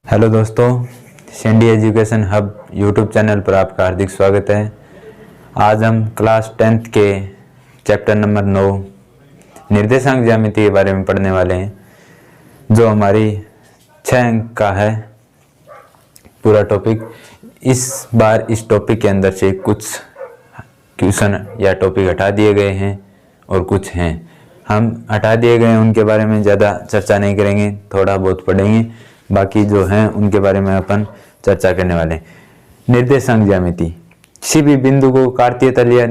Hello दोस्तों, sandy education hub YouTube channel पर आपका हार्दिक स्वागत है। आज हम क्लास 10th के चैप्टर नंबर 9 निर्देशांक ज्यामिति के बारे में पढ़ने वाले हैं, जो हमारी 6 अंक का है पूरा टॉपिक। इस बार इस टॉपिक के अंदर से कुछ क्वेश्चन या टॉपिक हटा दिए गए हैं और कुछ हैं। हम हटा दिए गए हैं उनके बारे में ज़्यादा चर्चा नहीं करेंगे, थोड़ा बहुत पढ़ेंगे, बाकी जो हैं उनके बारे में अपन चर्चा करने वाले हैं। निर्देशांक ज्यामिति किसी भी बिंदु को कार्तीय तल या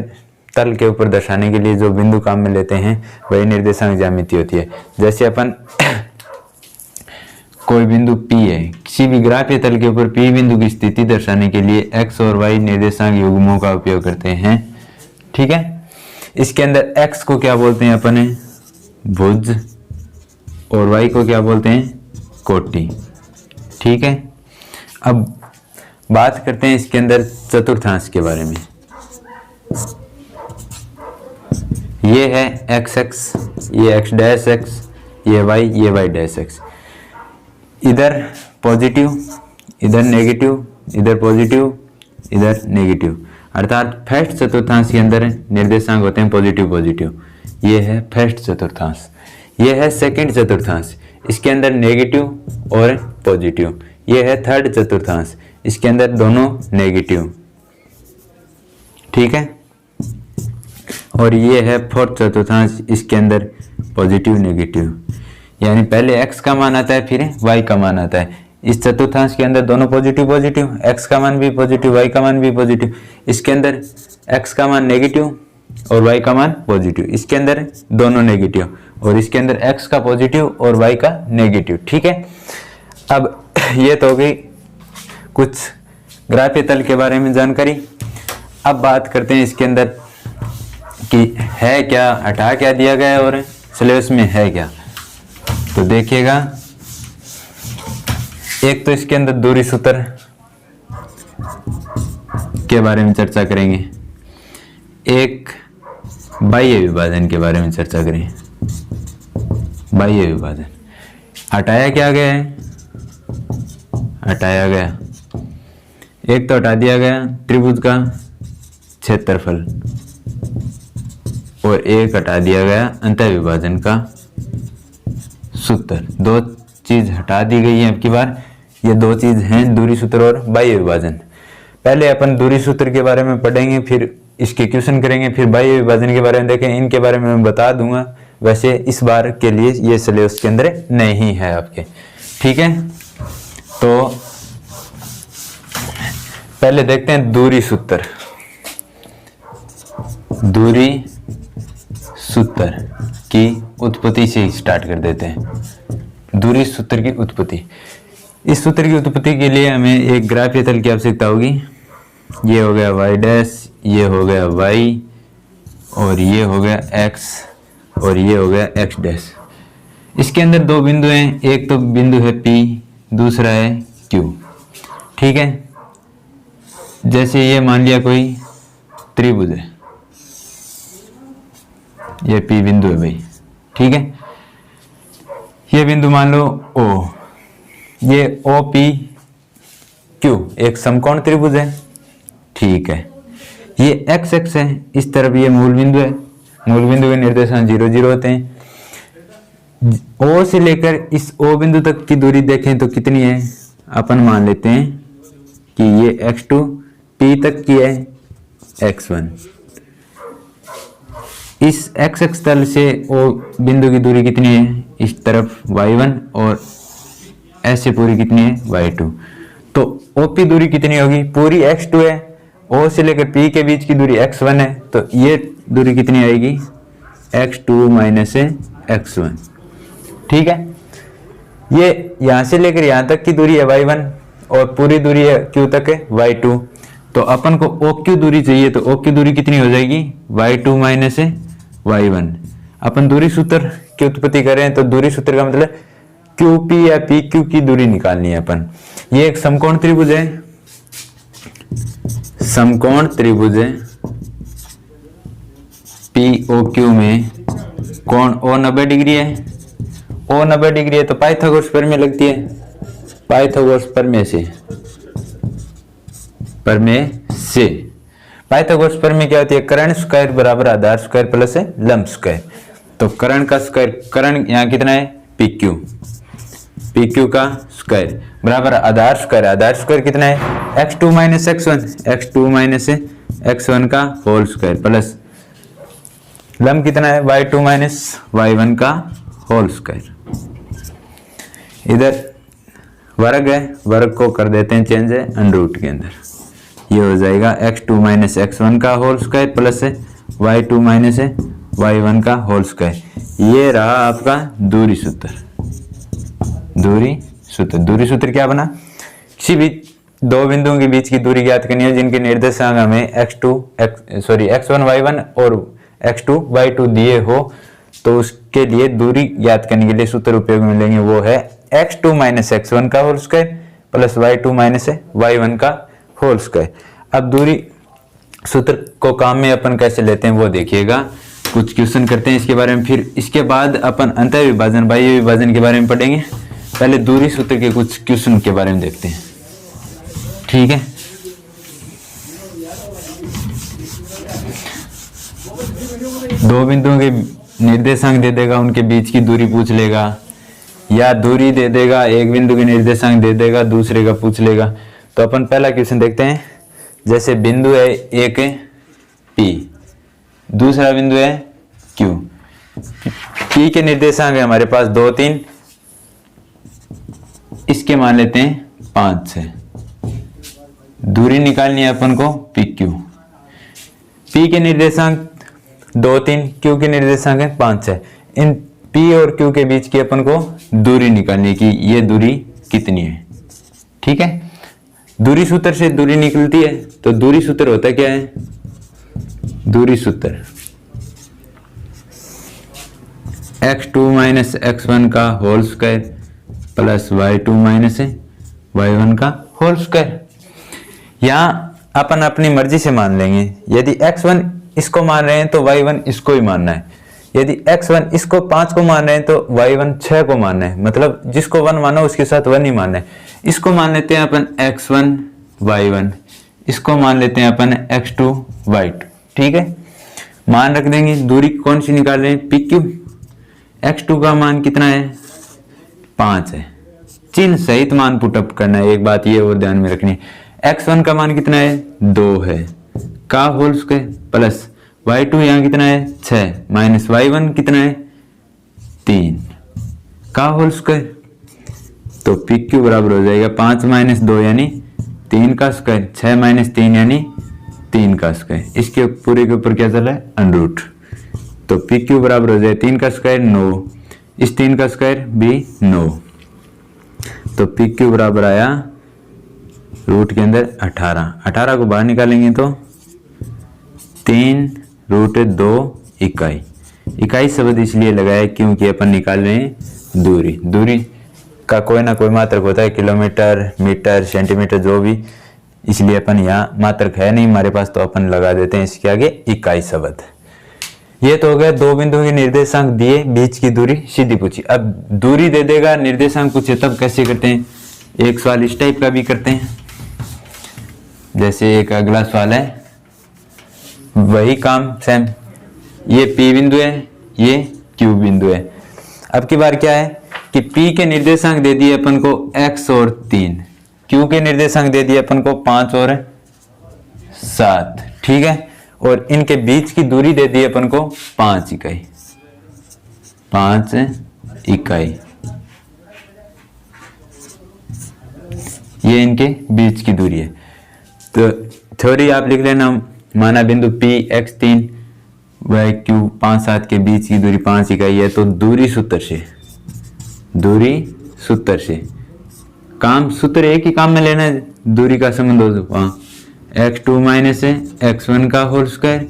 तल के ऊपर दर्शाने के लिए जो बिंदु काम में लेते हैं वही निर्देशांक ज्यामिति होती है। जैसे अपन कोई बिंदु P है, किसी भी ग्राफीय तल के ऊपर P बिंदु की स्थिति दर्शाने के लिए x और y निर्देशांक युग्मों का उपयोग करते हैं। ठीक है, इसके अंदर x को क्या बोलते हैं अपन, भुज, और y को क्या बोलते हैं, कोटि। ठीक है, अब बात करते हैं इसके अंदर चतुर्थांश के बारे में। ये है x, ये x डैश x, ये y, ये y डैश x। इधर पॉजिटिव, इधर नेगेटिव, इधर पॉजिटिव, इधर नेगेटिव, अर्थात फर्स्ट चतुर्थांश के अंदर निर्देशांक होते हैं पॉजिटिव पॉजिटिव। ये है फर्स्ट चतुर्थांश। ये है सेकंड चतुर्थांश, इसके अंदर नेगेटिव और पॉजिटिव। ये है थर्ड चतुर्थांश, इसके अंदर दोनों नेगेटिव। ठीक है, और ये है फोर्थ चतुर्थांश, इसके अंदर पॉजिटिव नेगेटिव। यानी पहले x का मान आता है फिर y का मान आता है। इस चतुर्थांश के अंदर दोनों पॉजिटिव पॉजिटिव, x का मान भी पॉजिटिव, y का मान भी पॉजिटिव। इसके अंदर x का मान नेगेटिव और y का मान पॉजिटिव, इसके अंदर दोनों नेगेटिव, और इसके अंदर x का पॉजिटिव और y का नेगेटिव। ठीक है, अब ये तो हो गई कुछ ग्राफीय तल के बारे में जानकारी। अब बात करते हैं इसके अंदर कि है क्या, हटा क्या दिया गया है और सिलेबस में है क्या। तो देखिएगा, एक तो इसके अंदर दूरी सूत्र के बारे में चर्चा करेंगे, एक बाह्य विभाजन के बारे में चर्चा करें। बाह्य विभाजन हटाया क्या गया है, हटाया गया, एक तो हटा दिया गया त्रिभुज का क्षेत्रफल, और एक हटा दिया गया अंतः विभाजन का सूत्र। दो चीज हटा दी गई है अब की बार। ये दो चीज हैं, दूरी सूत्र और बाह्य विभाजन। पहले अपन दूरी सूत्र के बारे में पढ़ेंगे, फिर इसके क्वेश्चन करेंगे, फिर बाह्य विभाजन के बारे में देखें। इनके बारे में मैं बता दूंगा, वैसे इस बार के लिए ये सिलेबस के अंदर नहीं है आपके। ठीक है, तो पहले देखते हैं दूरी सूत्र। दूरी सूत्र की उत्पत्ति से ही स्टार्ट कर देते हैं। दूरी सूत्र की उत्पत्ति, इस सूत्र की उत्पत्ति के लिए हमें एक ग्राफीय तल की आवश्यकता होगी। ये हो गया y डैश, ये हो गया y, और ये हो गया x, और ये हो गया x डैश। इसके अंदर दो बिंदु हैं, एक तो बिंदु है P, दूसरा है Q। ठीक है, जैसे ये मान लिया कोई त्रिभुज है, ये P बिंदु है भाई। ठीक है, ये बिंदु मान लो O, ये OPQ एक समकोण त्रिभुज है। ठीक है, ये x x है, इस तरफ ये मूल बिंदु है। मूल बिंदु के निर्देशांक 0 0 होते हैं। O से लेकर इस O बिंदु तक की दूरी देखें तो कितनी है, अपन मान लेते हैं कि ये x2, P तक की है x1। इस x x तल से O बिंदु की दूरी कितनी है, इस तरफ y1, और ऐसे पूरी कितनी है, y2। तो OP दूरी कितनी होगी, पूरी x2 है, O से लेकर P के बीच की दूरी x1 है, तो ये दूरी कितनी आएगी, x2 माइनस x1। ठीक है, ये यहां से लेकर यहां तक की दूरी है y1, और पूरी दूरी है Q तक है y2। तो अपन को OQ दूरी चाहिए, तो OQ दूरी कितनी हो जाएगी, y2 माइनस y1। अपन दूरी सूत्र की उत्पत्ति करें तो दूरी सूत्र का मतलब QP या PQ की दूरी निकालनी है अपन। ये एक समकोण त्रिभुज है, समकोण त्रिभुज है, POQ में कोण O 90 डिग्री है। O 90 डिग्री है तो पाइथागोरस प्रमेय लगती है। पाइथागोरस प्रमेय से पाइथागोरस प्रमेय क्या होती है? कर्ण स्क्वायर बराबर आधार स्क्वायर प्लस लंब स्क्वायर। तो कर्ण का स्क्वायर, कर्ण यहाँ कितना है? PQ, PQ का स्क्वायर बराबर आधार स्क्वायर, आधार स्क्वायर कितना है? x2 minus x1, x2 minus x1 का होल स्क्वायर प्लस लंब कितना है? y2 माइनस y1 का होल स्क्वायर। इधर वर्ग है, वर्ग को कर देते हैं चेंज है अंडर के अंदर, ये हो जाएगा x2 माइनस x1 का whole square plus y2 minus y1 का होल स्क्वायर। ये रहा आपका दूरी सूत्र। दूरी सूत्र क्या बना? किसी भी दो बिंदुओं के बीच की दूरी ज्ञात करनी है जिनके निर्देशांक हमें x1 y1 और x2 y2 दिए हो, तो उसके लिए दूरी ज्ञात करने के लिए सूत्र उपयोग में लेंगे, वो है x2 माइनस x1 का whole square plus y2 minus y1 का होल स्क्वायर। अब दूरी सूत्र को काम में अपन कैसे लेते हैं वो देखिएगा, कुछ क्वेश्चन करते हैं इसके बारे में, फिर इसके बाद अपन अंतर विभाजन, बाह्य विभाजन के बारे में पढ़ेंगे। पहले दूरी सूत्र के कुछ क्वेश्चन के बारे में देखते हैं, ठीक है। दो बिंदुओं के निर्देशांक दे देगा, उनके बीच की दूरी पूछ लेगा, या दूरी दे देगा, एक बिंदु के निर्देशांक दे देगा, दूसरे का पूछ लेगा। तो अपन पहला क्वेश्चन देखते हैं। जैसे बिंदु है एक P, दूसरा बिंदु है Q। P के निर्देशांक है हमारे पास 2 3, इसके मान लेते हैं 5 6। दूरी निकालनी है अपन को PQ। P के निर्देशांक 2 3, Q के निर्देशांक है 5 6। इन P और Q के बीच की अपन को दूरी निकालनी है कि ये दूरी कितनी है, ठीक है। दूरी सूत्र से दूरी निकलती है, तो दूरी सूत्र होता क्या है? दूरी सूत्र x2 माइनस x1 का whole square plus y2 minus y1 का होल स्क्वायर। यहाँ अपन अपनी मर्जी से मान लेंगे, यदि x1 इसको मान रहे हैं तो y1 इसको ही मानना है, यदि x1 इसको 5 को मान रहे हैं तो y1 6 को मानना है, मतलब जिसको 1 माना उसके साथ 1 ही मानना है। इसको मान लेते हैं अपन x1 y1, इसको मान लेते हैं अपन x2 y2, ठीक है। मान रख देंगे, दूरी कौन सी निकाल रहे हैं? PQ। x2 का मान कितना है? 5 है, चिन्ह सहित मान पुटअप करना है, एक बात ये और ध्यान में रखनी है। x1 का मान कितना है? 2 है का होल स्क्वायर प्लस y2 यहाँ कितना है? 6 माइनस y1 कितना है? 3 का होल स्क्वायर। तो PQ बराबर हो जाएगा 5 माइनस 2 यानी 3 का स्क्वायर, 6 माइनस 3 यानी 3 का स्क्वायर। इसके पूरे के ऊपर क्या चल रहा है? Under root. तो PQ बराबर हो जाए 3 का स्क्वायर 9, इस 3 का स्क्वायर भी 9। तो PQ बराबर आया रूट के अंदर 18। 18 को बाहर निकालेंगे तो 3 रूट 2 इकाई। इकाई शब्द इसलिए लगाया क्योंकि अपन निकाल रहे हैं दूरी। दूरी का कोई ना कोई मात्रक होता है, किलोमीटर, मीटर, सेंटीमीटर, जो भी, इसलिए अपन यहाँ मात्रक है नहीं हमारे पास, तो अपन लगा देते हैं इसके आगे इकाई शब्द। ये तो हो गया दो बिंदुओं के निर्देशांक दिए, बीच की दूरी सीधी पूछी। अब दूरी दे देगा, निर्देशांक पूछे, तब कैसे करते हैं? एक सवाल इस टाइप का भी करते हैं, जैसे एक अगला सवाल है, वही काम सेम, ये P बिंदु है, ये Q बिंदु है। अब की बार क्या है कि P के निर्देशांक दे दिए अपन को x और 3, Q के निर्देशांक दे दिए अपन को 5 और 7, ठीक है। और इनके बीच की दूरी दे दी अपन को 5 इकाई, 5 इकाई। ये इनके बीच की दूरी है। तो थ्योरी आप लिख लेना, माना बिंदु P x3 व Q 5 7 के बीच की दूरी 5 इकाई है। तो दूरी सूत्र से काम सूत्र एक ही काम में लेना है, दूरी का संबंध हो वहाँ x2 माइनस x1 का whole square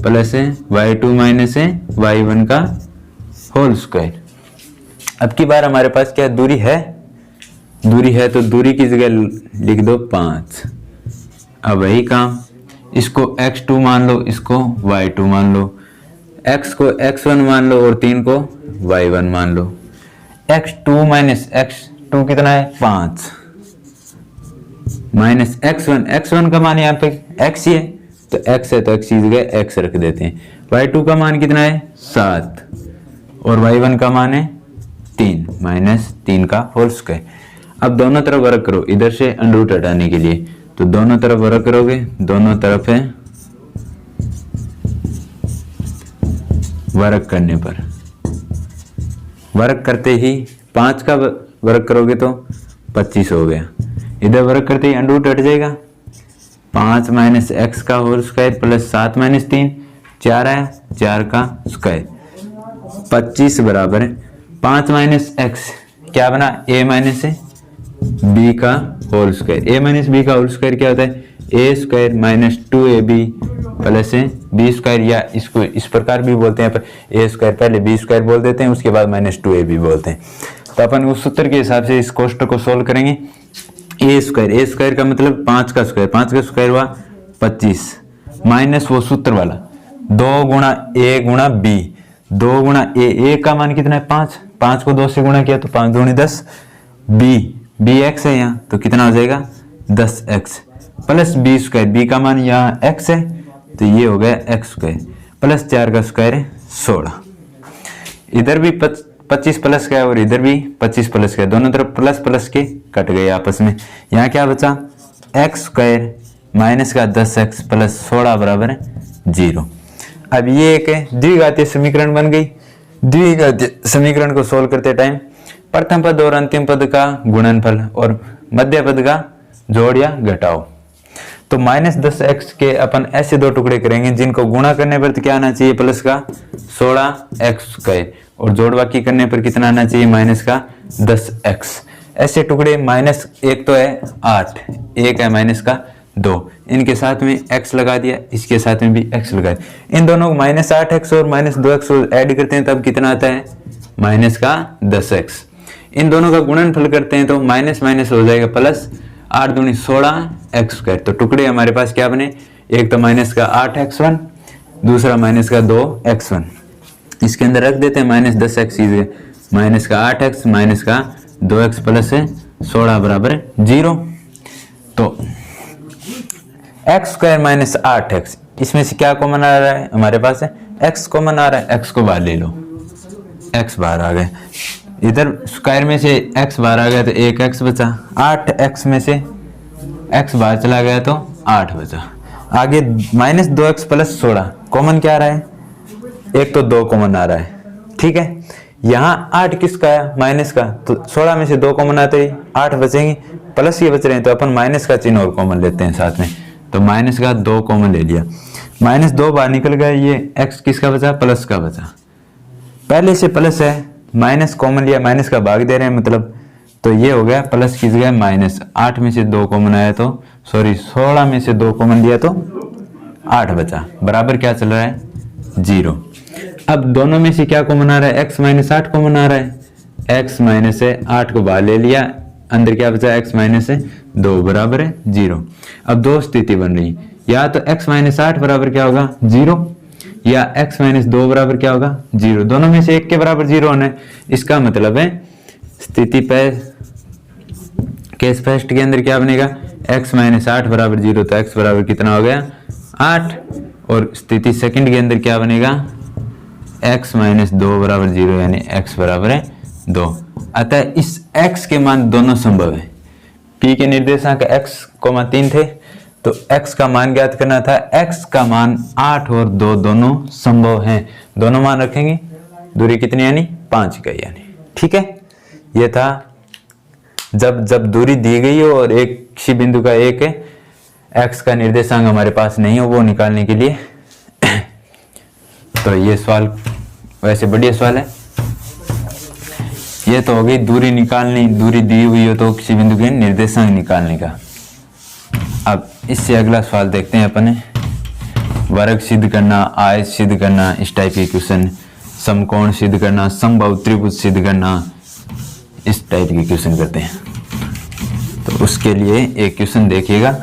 plus y2 minus y1 का होल स्क्वायर। अब की बार हमारे पास क्या दूरी है? दूरी है तो दूरी की जगह लिख दो 5। अब वही काम, इसको x2 मान लो, इसको y2 मान लो, x को x1 मान लो और 3 को y1 मान लो। x2 माइनस x2 कितना है? 5। माइनस x1 का मान यहाँ पे x ही है, तो x है तो x की जगह x रख देते हैं। y2 का मान कितना है 7 और y1 का मान है 3 माइनस 3 का होल स्क्वायर। अब दोनों तरफ वर्ग करो, इधर से अंडर रूट हटाने के लिए, तो दोनों तरफ वर्ग करोगे, दोनों तरफ है वर्ग करने पर, वर्ग करते ही 5 का वर्ग करोगे तो 25 हो गया। इधर वर्ग करते ही अंडर रूट हट जाएगा, 5 माइनस एक्स का होल स्क्वायर प्लस 7 माइनस 3 4 है, 4 का स्क्वायर 25 बराबर है 5 माइनस एक्स क्या बना a माइनस बी का whole square. a minus B का होल स्क्वायर क्या होता है a square minus 2ab plus B square, या इसको इस प्रकार भी बोलते हैं, पर ए स्क्वायर पहले बी स्क्वायर बोल देते हैं, उसके बाद माइनस 2ab बोलते हैं। तो अपन उस सूत्र के हिसाब से इस कोष्टक को सोल्व करेंगे। ए स्क्वायर का मतलब 5 का स्क्वायर हुआ 25 माइनस वो सूत्र वाला 2 गुणा ए गुणा बी, 2 गुणा ए का मान कितना है 5 को 2 से गुणा किया तो 5 दूनी 10, बी एक्स है यहाँ तो कितना हो जाएगा 10x plus B square, B का मान यहाँ x है तो ये हो गया x स्क्वायर प्लस 4 का स्क्वायर है 16। इधर भी 25 प्लस का है और इधर भी 25 प्लस का है, दोनों तरफ प्लस प्लस के कट गए आपस में। यहाँ क्या बचा x स्क्वायर माइनस का 10x प्लस 16 बराबर 0। अब ये एक द्विघातीय समीकरण बन गई। द्विघातीय समीकरण को सोल्व करते टाइम प्रथम पद और अंतिम पद का गुणनफल और मध्य पद का जोड़ या घटाओ। तो माइनस 10x के अपन ऐसे दो टुकड़े करेंगे जिनको गुणा करने पर तो क्या आना चाहिए प्लस का 16x स्क्वायर, और जोड़ बाकी करने पर कितना आना चाहिए माइनस का 10x। ऐसे टुकड़े माइनस 1 तो है 8, एक है माइनस का 2, इनके साथ में x लगा दिया, इसके साथ में भी x लगा दिया। इन दोनों को माइनस 8x और माइनस 2x ऐड करते हैं तब कितना आता है माइनस का 10x। इन दोनों का गुणनफल करते हैं तो माइनस माइनस हो जाएगा प्लस, 8 दूनी 16x स्क्वायर। तो टुकड़े हमारे पास क्या बने, एक तो माइनस का 8x1, दूसरा माइनस का 2x1। इसके अंदर रख देते हैं माइनस 10x, माइनस का 8x माइनस का 2x प्लस 16 बराबर 0। तो x स्क्वायर माइनस 8x, इसमें से क्या कॉमन आ रहा है हमारे पास है x कॉमन आ रहा है, x को बाहर ले लो, x बाहर आ गए। इधर स्क्वायर में से x बाहर आ गया तो 1x बचा, 8x में से x बाहर चला गया तो 8 बचा। आगे माइनस 2x प्लस 16 कॉमन क्या आ रहा है, एक तो 2 कॉमन आ रहा है, ठीक है। यहाँ 8 किसका है माइनस का, तो 16 में से 2 कॉमन आते ही 8 बचेंगे, प्लस ये बच रहे हैं तो अपन माइनस का चिन्ह और कॉमन लेते हैं साथ में, तो माइनस का 2 कॉमन ले लिया, माइनस 2 बाहर निकल गया, ये x किसका बचा प्लस का बचा। पहले से प्लस है, माइनस कॉमन लिया, माइनस का भाग दे रहे हैं मतलब, तो ये हो गया प्लस की जगह माइनस, 8 में से 2 कॉमन आया तो 16 में से 2 कॉमन लिया तो 8 बचा, बराबर क्या चल रहा है 0। अब दोनों में से क्या कॉमन आ रहा है, x माइनस 8 कॉमन आ रहा है, x माइनस 8 को बाहर ले लिया, अंदर क्या बचा x माइनस 2 बराबर है 0। अब दो स्थिति बन रही, या तो x माइनस 8 बराबर क्या होगा 0, या x माइनस 2 बराबर क्या होगा 0, दोनों में से एक के बराबर 0 होना है। इसका मतलब है स्थिति केस फर्स्ट के अंदर क्या बनेगा, x माइनस 8 बराबर 0, तो x बराबर कितना हो गया 8, और स्थिति सेकंड के अंदर क्या बनेगा x माइनस 2 बराबर 0, यानी x बराबर है 2। अतः इस x के मान दोनों संभव है। p के निर्देशांक x, 3 थे, तो x का मान ज्ञात करना था, x का मान 8 और 2 दोनों संभव हैं। दोनों मान रखेंगे, दूरी कितनी यानी 5 इकाई यानी, ठीक है। यह था जब दूरी दी गई हो और एक किसी बिंदु का एक x का निर्देशांक हमारे पास नहीं हो, वो निकालने के लिए। तो ये सवाल वैसे बढ़िया सवाल है। ये तो हो गई दूरी निकालनी, दूरी दी हुई हो तो किसी बिंदु के निर्देशांक निकालने का। अब इससे अगला सवाल देखते हैं अपने, वर्ग सिद्ध करना, आयत सिद्ध करना, इस टाइप के क्वेश्चन, समकोण सिद्ध करना, समबाहु त्रिभुज सिद्ध करना, इस टाइप के क्वेश्चन करते हैं। तो उसके लिए एक क्वेश्चन देखिएगा।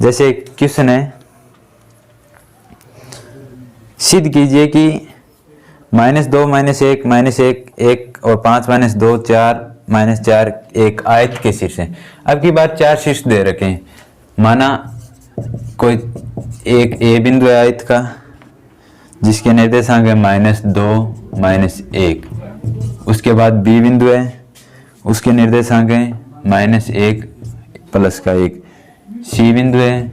जैसे क्वेश्चन है, सिद्ध कीजिए कि -2 -1 -1 1 और 5 -2 4 -4 एक आयत के शीर्ष है। अब की बात 4 शीर्ष दे रखे हैं। माना कोई एक ए बिंदु है आयत का जिसके निर्देशांक है -2 -1। उसके बाद बी बिंदु है, उसके निर्देशांक है -1 +1। सी बिंदु है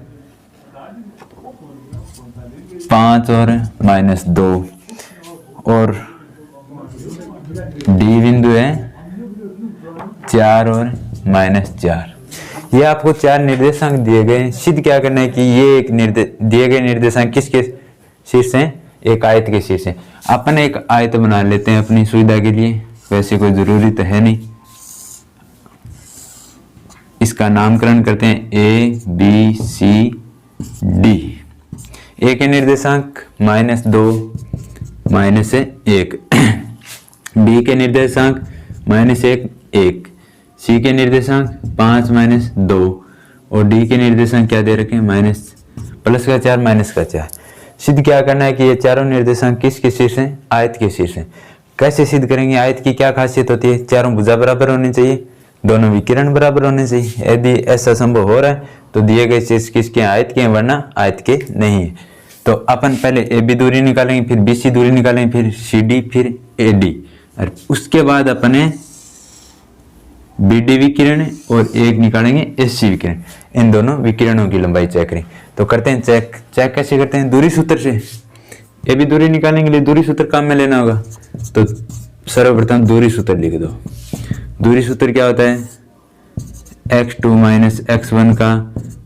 5 और -2 और डी बिंदु है 4 और -4। ये आपको 4 निर्देशांक दिए गए हैं। सिद्ध क्या करना है कि ये एक दिए गए निर्देशांक किसके शीर्ष हैं? एक आयत के शीर्ष हैं। अपन एक आयत बना लेते हैं अपनी सुविधा के लिए, वैसे कोई जरूरी तो है नहीं। इसका नामकरण करते हैं A B C D। ए के निर्देशांक -2 -1, बी के निर्देशांक -1 1, सी के निर्देशांक 5 -2 और डी के निर्देशांक क्या दे रखे हैं? +4 -4। सिद्ध क्या करना है कि ये चारों निर्देशांक किसके शीर्ष हैं? आयत के शीर्ष हैं। कैसे सिद्ध करेंगे? आयत की क्या खासियत होती है? चारों भुजा बराबर होनी चाहिए, दोनों विकिरण बराबर होने चाहिए। यदि ऐसा संभव हो रहा है तो दिए गए शीर्ष किसके? आयत के हैं, वरना आयत के नहीं है। तो अपन पहले ए बी दूरी निकालेंगे, फिर बी सी दूरी निकालेंगे, फिर सी डी, फिर ए डी, और उसके बाद अपने बी डी विकिरण और एक निकालेंगे एस सी विकिरण। इन दोनों विकिरणों की लंबाई चेक करें। तो करते हैं चेक। चेक कैसे करते हैं? दूरी सूत्र से। ए बी दूरी निकालने के लिए दूरी सूत्र काम में लेना होगा। तो सर्वप्रथम दूरी सूत्र लिख दो। दूरी सूत्र क्या होता है? x2 - x1 का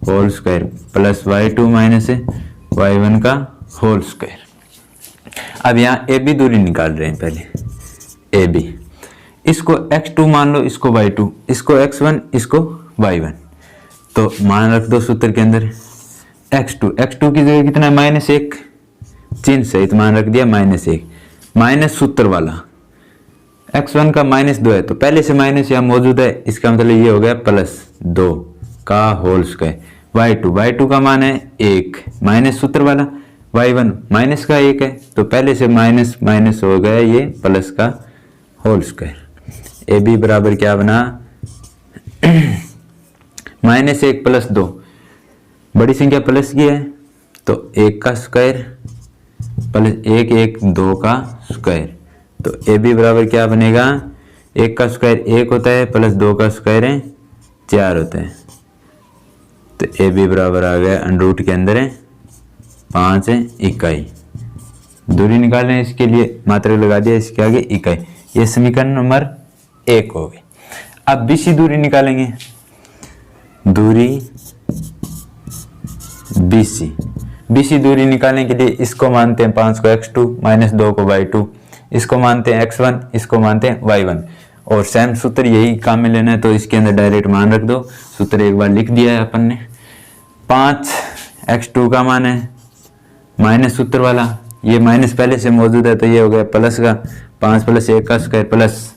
whole square plus y2 - y1 का होल स्क्वायर। अब यहाँ ए बी दूरी निकाल रहे हैं। पहले ए बी, इसको x2 मान लो, इसको y2, इसको x1, इसको y1। तो मान रख दो सूत्र के अंदर x2 की जगह कितना है? -1, चिन्ह सहित मान रख दिया -1, माइनस सूत्र वाला। x1 का -2 है तो पहले से माइनस यहाँ मौजूद है, इसका मतलब ये हो गया +2 का होल स्क्वायर। y2 का मान है 1, माइनस सूत्र वाला। y1 माइनस का 1 है तो पहले से माइनस माइनस हो गया ये प्लस का होल स्क्वायर। ए बी बराबर क्या बना? -1 + 2, बड़ी संख्या प्लस की है तो 1 का स्क्वायर प्लस 1 1 2 का स्क्वायर। तो ए बी बराबर क्या बनेगा? 1 का स्क्वायर 1 होता है प्लस 2 का स्क्वायर है 4 होता है। तो ए बी बराबर आ गया √ के अंदर है 5 है इकाई। दूरी निकालने है, इसके लिए मात्रक लगा दिया, इसके आगे इकाई। ये समीकरण नंबर 1 हो गई। अब बीसी दूरी निकालेंगे। दूरी बीसी दूरी निकालने के लिए इसको मानते हैं 5 को x2 -2 को y2, इसको मानते हैं x1, इसको मानते हैं y1 और सेम सूत्र यही काम में लेना है तो इसके अंदर डायरेक्ट मान रख दो। सूत्र एक बार लिख दिया है अपन ने। 5 x2 का मान है माइनस सूत्र वाला, ये माइनस पहले से मौजूद है तो ये हो गया प्लस का 5 + 1 का स्क्वायर प्लस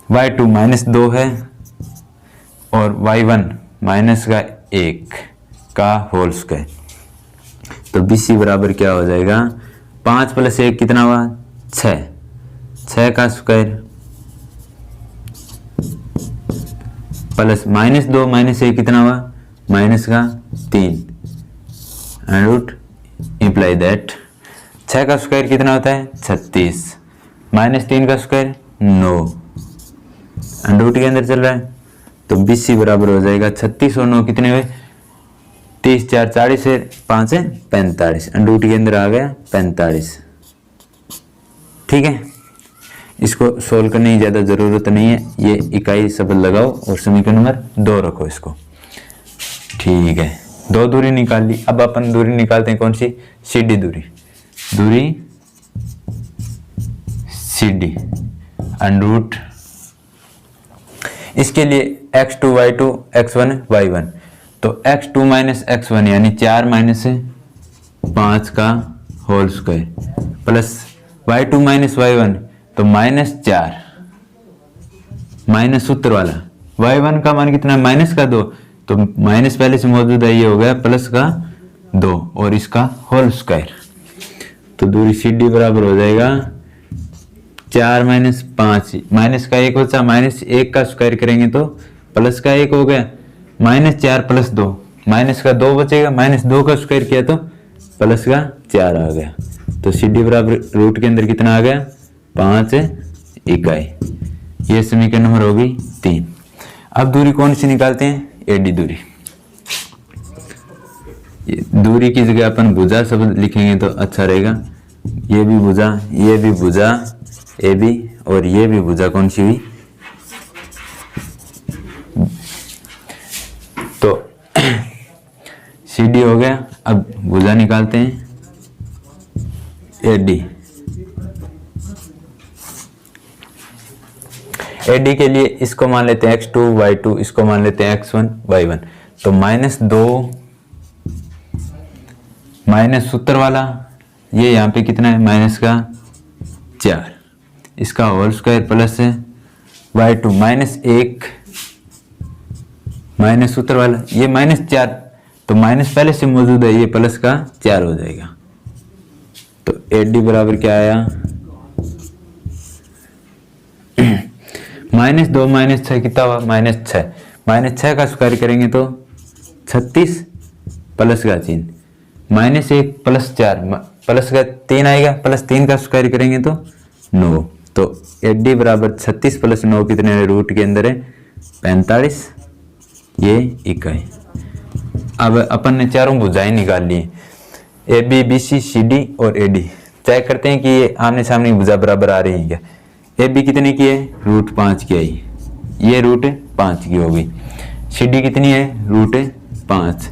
y2 -2 है और y1 माइनस का 1 का होल स्क्वायर। तो BC बराबर क्या हो जाएगा? 5 + 1 कितना हुआ? 6 का स्क्वायर प्लस -2 -1 कितना हुआ? माइनस का 3 √ इम्प्लाई दैट 6 का स्क्वायर कितना होता है? 36 -3 का स्क्वायर 9 √ के अंदर चल रहा है। तो BC बराबर हो जाएगा 36 और 9 कितने हुए? 30 4 40 है, 5 है 45, √ के अंदर आ गया 45। ठीक है, इसको सोल्व करने की ज़्यादा ज़रूरत नहीं है। ये इकाई शब्द लगाओ और समीकरण नंबर 2 रखो इसको। ठीक है, 2 दूरी निकाल ली। अब अपन दूरी निकालते हैं कौन सी? CD दूरी CD √ इसके लिए x2 y2 x1 y1। तो x2 - x1 यानी 4 - 5 का whole square plus y2 - y1 तो -4 माइनस सूत्र वाला। y1 का मान कितना? -2 तो माइनस पहले से मौजूद है, ये हो गया प्लस का 2 और इसका होल स्क्वायर। तो दूरी CD बराबर हो जाएगा 4 माइनस 5, माइनस का 1 बचा, माइनस 1 का स्क्वायर करेंगे तो प्लस का 1 हो गया, माइनस 4 प्लस 2, माइनस का 2 बचेगा, माइनस 2 का स्क्वायर किया तो प्लस का 4 आ गया। तो सी डी बराबर रूट के अंदर कितना आ गया, 5 इकाई। ये समीकरण नंबर होगी 3। अब दूरी कौन सी निकालते हैं, एडी दूरी। दूरी की जगह अपन भुजा शब्द लिखेंगे तो अच्छा रहेगा। ये भी भुजा, ये भी भुजा ए बी, और ये भी भुजा कौन सी हुई, तो सी डी हो गया। अब भुजा निकालते हैं एडी। एडी के लिए इसको मान लेते हैं x2 y2, इसको मान लेते हैं x1 y1। तो -2 माइनस सूत्र वाला, ये यहाँ पे कितना है, माइनस का 4, इसका होल स्क्वायर प्लस है y2 -1 माइनस सूत्र वाला, ये -4, तो माइनस पहले से मौजूद है, ये प्लस का 4 हो जाएगा। तो एडी बराबर क्या आया, -2 -6 कितना हुआ, -6, -6 का स्क्वायर करेंगे तो 36 प्लस का चिन्ह, -1 प्लस 4 प्लस का 3 आएगा, प्लस 3 का स्क्वायर करेंगे तो 9। तो एडी बराबर 36 प्लस 9 कितने है, रूट के अंदर है 45 ये इकाई। अब अपन ने चारों भुजाएं निकाल ली, A B B C C D और ए डी। चेक करते हैं कि ये आमने सामने भुजा बराबर आ रही है क्या। ए बी कितने की है, √5 की आई, ये √5 की होगी। सी डी कितनी है, √5।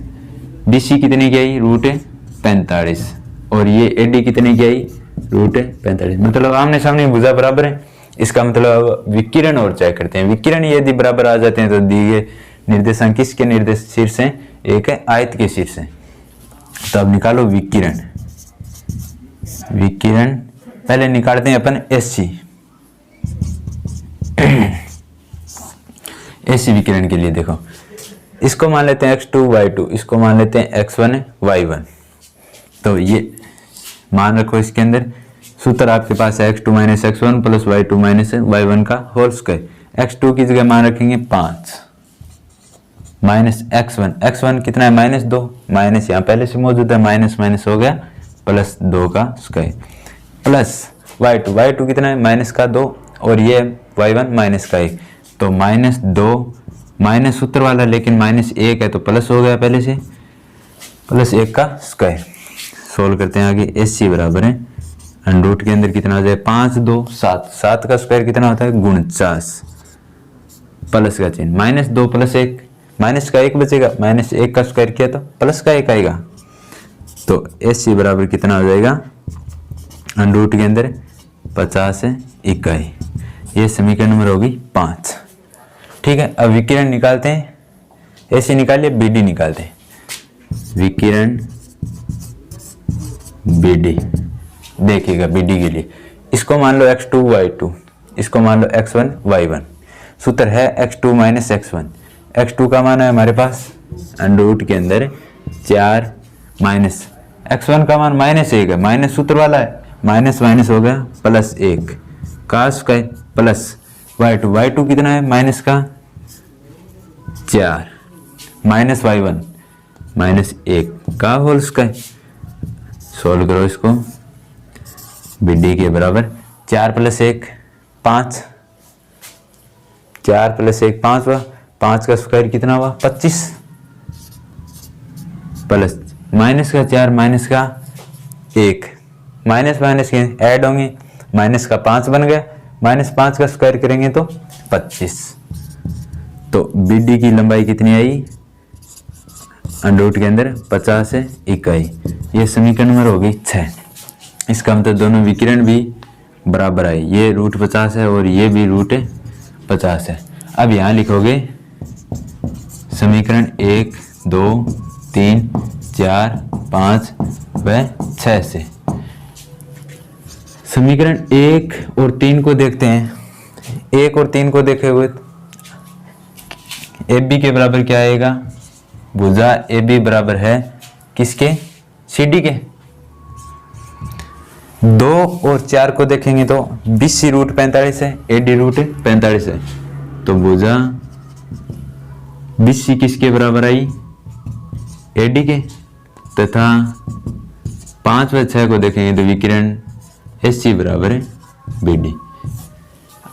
बी सी कितने की आई, √45, और ये ए डी कितने की आई, √45। मतलब आमने सामने भुजा बराबर है। इसका मतलब विकिरण और चेक करते हैं, विकिरण यदि बराबर आ जाते हैं तो दिए निर्देशांक किसके निर्देश शीर्ष हैं, एक है आयत के शीर्ष हैं। तो अब निकालो विकिरण। विकिरण पहले निकालते हैं अपन एससी। एससी विकिरण के लिए देखो, इसको मान लेते हैं x2 y2, इसको मान लेते हैं x1 y1। तो ये मान रखो, इसके अंदर सूत्र आपके पास है x2 - x1 plus y2 - y1 का होल स्क्वायर। x2 की जगह मान रखेंगे 5 माइनस x1 कितना है, -2, माइनस यहाँ पहले से मौजूद है, माइनस माइनस हो गया प्लस 2 का स्क्वायर, प्लस y2 कितना है, माइनस का 2, और ये y1 माइनस का 1। तो -2 माइनस सूत्र वाला, लेकिन -1 है तो प्लस हो गया पहले से, +1 का स्क्वायर। सोल्व करते हैं आगे। एस सी बराबर है √ के अंदर कितना हो जाए, 5 2 7, 7 का स्क्वायर कितना होता है, 49, प्लस का चिन्ह, -2 + 1, माइनस का 1 बचेगा, -1 का स्क्वायर किया तो प्लस का 1 आएगा। तो एस सी बराबर कितना हो जाएगा, √ के अंदर 50 इकाई। ये समीकरण नंबर होगी 5। ठीक है, अब विकिरण निकालते हैं। ऐसे निकालिए, बीडी निकालते हैं। विकिरण बीडी, देखिएगा बीडी के लिए इसको मान लो x2 y2, इसको मान लो x1 y1। सूत्र है x2 - x1। x2 का मान है हमारे पास √ के अंदर 4 माइनस x1 का मान -1 है, माइनस सूत्र वाला है, माइनस माइनस हो गया +1 का स्क्वायर, प्लस y2 कितना है, माइनस का 4 माइनस y1 -1 का होल स्क्वायर। सोल्व करो इसको, बीडी के बराबर 4 + 1 5, 4 + 1 5 हुआ, 5 का स्क्वायर कितना हुआ, 25, प्लस माइनस का 4 माइनस का 1, माइनस माइनस के ऐड होंगे, माइनस का 5 बन गया, -5 का स्क्वायर करेंगे तो 25। तो बीडी की लंबाई कितनी आई, √ के अंदर 50 इकाई। ये समीकरण नंबर होगी 6। इसका मतलब दोनों विकिरण भी बराबर आए, ये √50 है और ये भी √50 है। अब यहाँ लिखोगे समीकरण 1 2 3 4 5 व 6 से। समीकरण 1 और 3 को देखते हैं। 1 और 3 को देखे हुए AB के बराबर क्या आएगा, भुजा AB बराबर है किसके, CD के। 2 और 4 को देखेंगे तो BC रूट 45 है, AD रूट 45 है, तो भुजा BC किसके बराबर आई, AD के, तथा 5 व 6 को देखेंगे तो विकिरण SC बराबर है BD।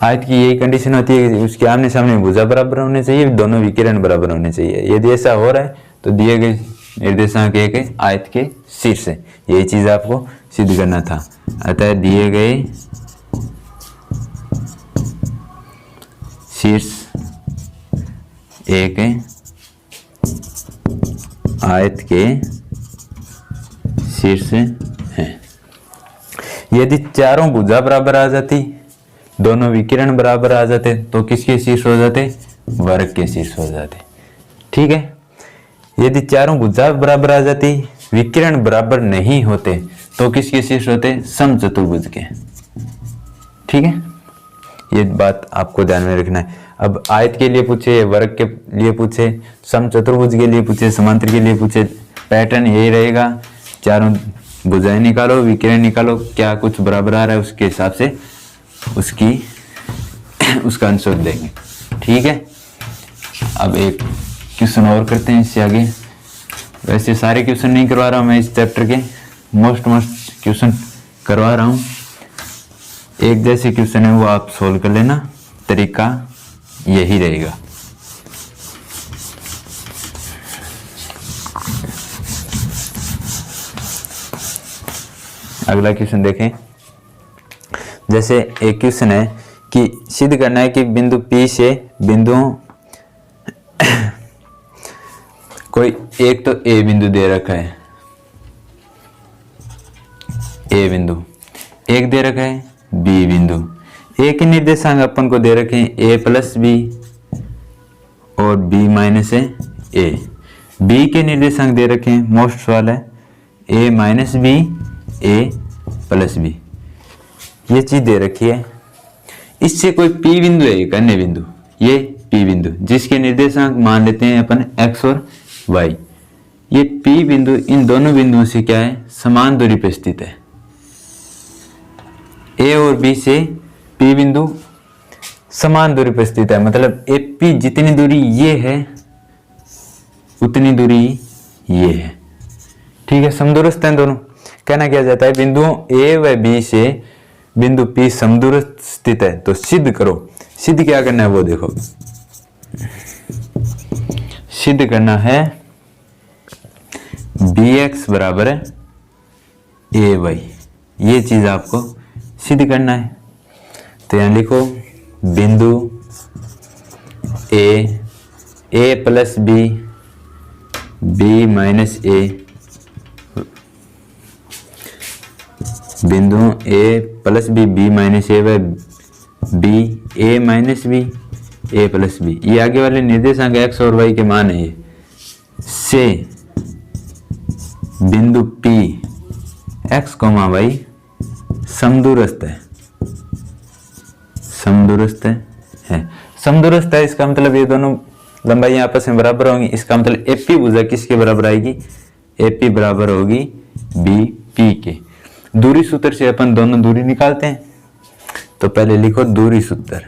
आयत की यही कंडीशन होती है कि उसके आमने सामने भुजा बराबर होने चाहिए, दोनों विकिरण बराबर होने चाहिए। यदि ऐसा हो रहा है तो दिए गए निर्देशांक एक है आयत के शीर्ष है, यही चीज आपको सिद्ध करना था। अतः दिए गए शीर्ष एक है आयत के शीर्ष है। यदि चारों भुजा बराबर आ जाती, दोनों विकिरण बराबर आ जाते, तो किसके शीर्ष हो जाते, वर्ग के शीर्ष हो जाते। ठीक है, यदि चारों भुजा बराबर आ जाती, विकिरण बराबर नहीं होते, तो किसके शीर्ष होते, समचतुर्भुज के। ठीक है, ये बात आपको ध्यान में रखना है। अब आयत के लिए पूछे, वर्ग के लिए पूछे, समचतुर्भुज के लिए पूछे, समांतर के लिए पूछे, पैटर्न यही रहेगा। चारों भुजाएं निकालो, विकिरण निकालो, क्या कुछ बराबर आ रहा है उसके हिसाब से उसका आंसर देंगे। ठीक है, अब एक क्वेश्चन और करते हैं इससे आगे। वैसे सारे क्वेश्चन नहीं करवा रहा हूं मैं इस चैप्टर के, मोस्ट क्वेश्चन करवा रहा हूं। एक जैसे क्वेश्चन है वो आप सोल्व कर लेना, तरीका यही रहेगा। अगला क्वेश्चन देखें। जैसे एक क्वेश्चन है कि सिद्ध करना है कि बिंदु P से बिंदुओं कोई एक तो A बिंदु दे रखा है, A बिंदु, एक दे रखा है B बिंदु। A के निर्देशांक अपन को दे रखे हैं A प्लस B और B माइनस A। B के निर्देशांक दे रखे हैं, मोस्ट सवाल है, A minus B, A plus B, ये चीज दे रखी है। इससे कोई P बिंदु है, एक अन्य बिंदु, ये P बिंदु जिसके निर्देशांक मान लेते हैं अपन X और Y। ये P बिंदु इन दोनों बिंदुओं से क्या है, समान दूरी पर स्थित है। A और B से P बिंदु समान दूरी पर स्थित है, मतलब AP जितनी दूरी ये है उतनी दूरी ये है। ठीक है, समदूरस्थ हैं दोनों। कहना क्या जाता है, बिंदुओं A व B से बिंदु P समदूरस्थ स्थित है, तो सिद्ध करो। सिद्ध क्या करना है वो देखो, सिद्ध करना है BX बराबर है AY, ये चीज आपको सिद्ध करना है। तो यहां लिखो बिंदु A plus B, B minus A, बिंदु A plus B, B minus A व B, A minus B, A plus B, ये आगे वाले निर्देशांक X और Y के मान है। ये से बिंदु P X, Y समदूरस्थ है, समदूरस्थ है, समदूरस्थ है। इसका मतलब ये दोनों लंबाई आपस में बराबर होंगी। इसका मतलब AP भुजा किसके बराबर आएगी, AP बराबर होगी BP के। दूरी सूत्र से अपन दोनों दूरी निकालते हैं, तो पहले लिखो दूरी सूत्र।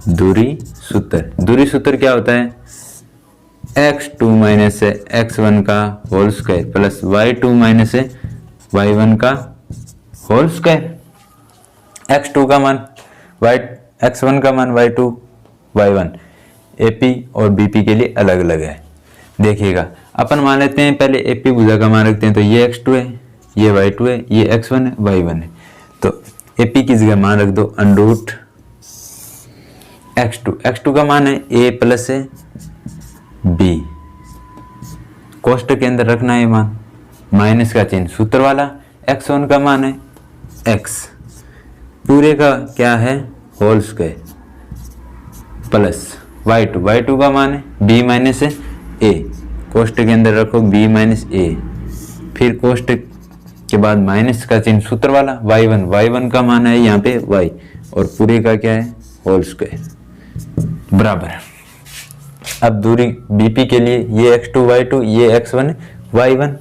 दूरी सूत्र क्या होता है, x2 माइनस x1 का whole square plus y2 minus y1 का होल स्क्वायर। x2 का मान x1 का मान y2 y1 AP और BP के लिए अलग अलग है। देखिएगा, अपन मान लेते हैं पहले AP भुजा का मान रखते हैं, तो ये x2 है, ये y2 है, ये x1 है, y1 है। तो AP की जगह मान रख दो अंडरूट x2 का मान है A प्लस B, कोष्टक के अंदर रखना है मान, माइनस का चिन्ह सूत्र वाला। x1 का मान है x, पूरे का क्या है होल स्क्वायर, प्लस y2 का मान है B माइनस A, कोष्टक के अंदर रखो B माइनस A, फिर कोष्टक के बाद माइनस का चिन्ह सूत्र वाला y1 का मान है यहाँ पे y, और पूरे का क्या है होल स्क्वायर बराबर। अब दूरी BP के लिए ये x2 y2, ये x1 y1,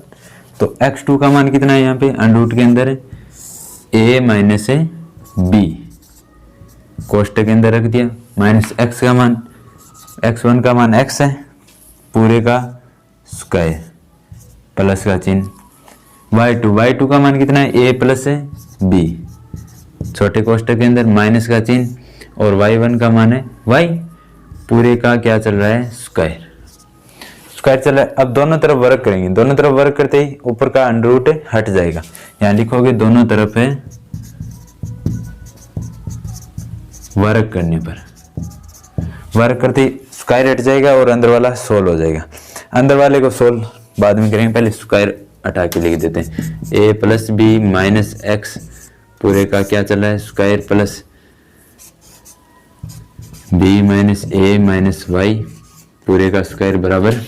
तो x2 का मान कितना है यहाँ पे अंडरूट के अंदर है ए माइनस ए बी कोष्टक के अंदर रख दिया, माइनस एक्स का मान, x1 का मान x है पूरे का स्क्वायर प्लस का चिन्ह, y2 का मान कितना है, a प्लस है b छोटे कोष्टक के अंदर माइनस का चिन्ह, और y1 का मान है y पूरे का क्या चल रहा है, स्क्वायर चल रहा है। अब दोनों तरफ वर्क करेंगे, दोनों तरफ वर्क करते ही ऊपर का अंडर रूट हट जाएगा, यहाँ लिखोगे दोनों तरफ है वर्क करने पर, वर्क करते ही स्क्वायर हट जाएगा और अंदर वाला सोल्व हो जाएगा। अंदर वाले को सोल्व बाद में करेंगे, पहले स्क्वायर हटा के लिख देते हैं, a plus B minus X पूरे का क्या चल रहा है, square plus b minus A minus Y पूरे का स्क्वायर बराबर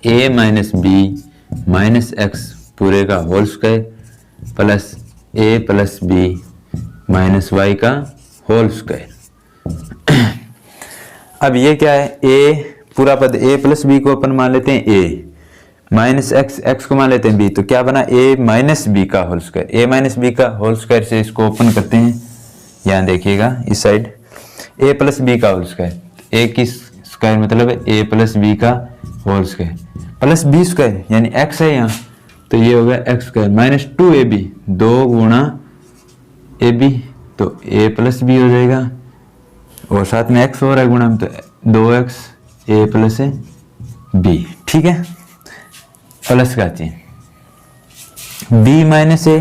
a minus B minus X पूरे का whole square plus a plus B minus Y का होल स्क्वायर। अब ये क्या है, a पूरा पद a प्लस बी को अपन मान लेते हैं a माइनस एक्स को मान लेते हैं b, तो क्या बना a माइनस बी का whole square, a minus B का होल स्क्वायर से इसको ओपन करते हैं, यहाँ देखिएगा इस साइड a प्लस बी का होल स्क्वायर, a की स्क्वायर मतलब है a प्लस बी का whole square plus B square यानी x है यहाँ, तो ये हो गया एक्स स्क्वायर माइनस 2ab 2 गुणा ab, तो a प्लस बी हो जाएगा और साथ में x हो रहा है गुणा में, तो 2x a प्लस b, ठीक है, प्लस का चिन्ह b minus A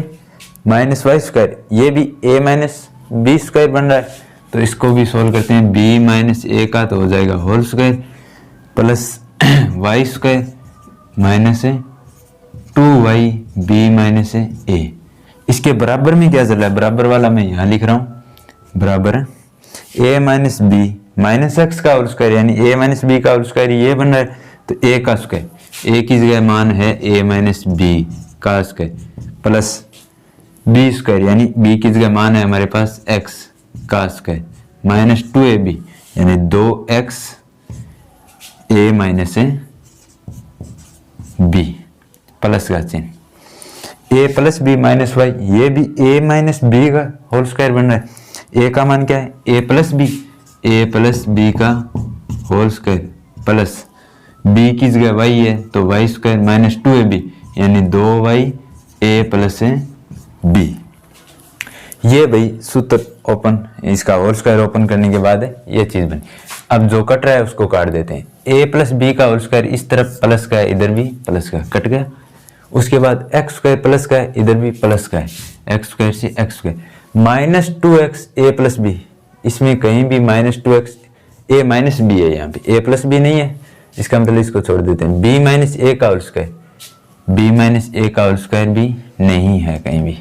minus Y square, ये भी a माइनस बी स्क्वायर बन रहा है, तो इसको भी सोल्व करते हैं, b माइनस ए का तो हो जाएगा whole square plus Y square minus 2y b minus a, इसके बराबर में क्या चल रहा है, बराबर वाला मैं यहाँ लिख रहा हूँ, बराबर a minus B minus X का होल स्क्वायर यानी a माइनस बी का होल स्क्वायर ये बन रहा है, तो a का स्क्वायर, a की जगह मान है a माइनस बी का स्क्वायर प्लस b स्क्वायर यानी b की जगह मान है हमारे पास x का स्क्वायर माइनस 2ab यानी 2x a minus b plus का चिन्ह a plus B minus Y, ये भी a माइनस बी का होल स्क्वायर बन रहा है, a का मान क्या है a प्लस बी का होल स्क्वायर प्लस b की जगह y है तो y स्क्वायर माइनस 2ab यानी 2y a प्लस b। ये भाई सूत्र ओपन, इसका होल स्क्वायर ओपन करने के बाद ये चीज बनी। अब जो कट रहा है उसको काट देते हैं, a प्लस बी का होल स्क्वायर इस तरफ प्लस का है, इधर भी प्लस का कट गया, उसके बाद एक्स स्क्वायर प्लस का है, इधर भी प्लस का है, एक्स स्क्वायर से X square minus 2x a plus B, इसमें कहीं भी minus 2x a minus B है, यहाँ पे a प्लस बी नहीं है, इसका मतलब इसको छोड़ देते हैं, b माइनस ए का होल स्क्वायर, b माइनस ए का होल स्क्वायर भी नहीं है कहीं भी,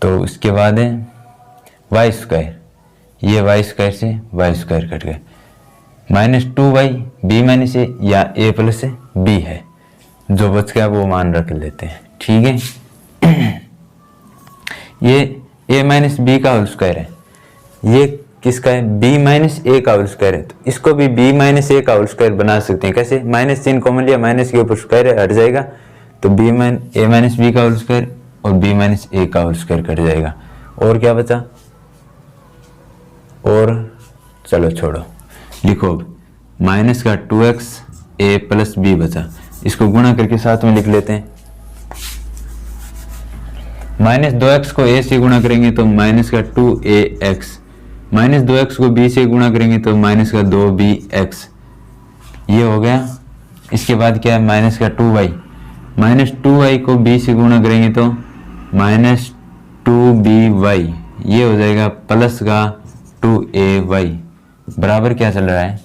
तो उसके बाद है वाई स्क्वायर, ये वाई स्क्वायर से वाई स्क्वायर कट गया, माइनस 2y b माइनस ए या a प्लस बी है, जो बच गया वो मान रख लेते हैं, ठीक है। ये a माइनस बी का होल स्क्वायर है, ये किसका है, b माइनस ए का होल स्क्वायर है, तो इसको भी b माइनस ए का होल स्क्वायर बना सकते हैं, कैसे, माइनस चिन्ह कॉमन लिया, माइनस के ऊपर स्क्वायर हट जाएगा, तो a माइनस बी का होल स्क्वायर और b माइनस ए का होल स्क्वायर कट जाएगा, और क्या बचा, और चलो छोड़ो, लिखो माइनस का 2x a प्लस बी बचा, इसको गुणा करके साथ में लिख लेते हैं, माइनस 2x को a से गुणा करेंगे तो माइनस का 2ax, माइनस 2x को b से गुणा करेंगे तो माइनस का 2bx, ये हो गया। इसके बाद क्या है, माइनस का 2y, माइनस 2y को b से गुणा करेंगे तो माइनस 2by, ये हो जाएगा प्लस का 2ay बराबर क्या चल रहा है,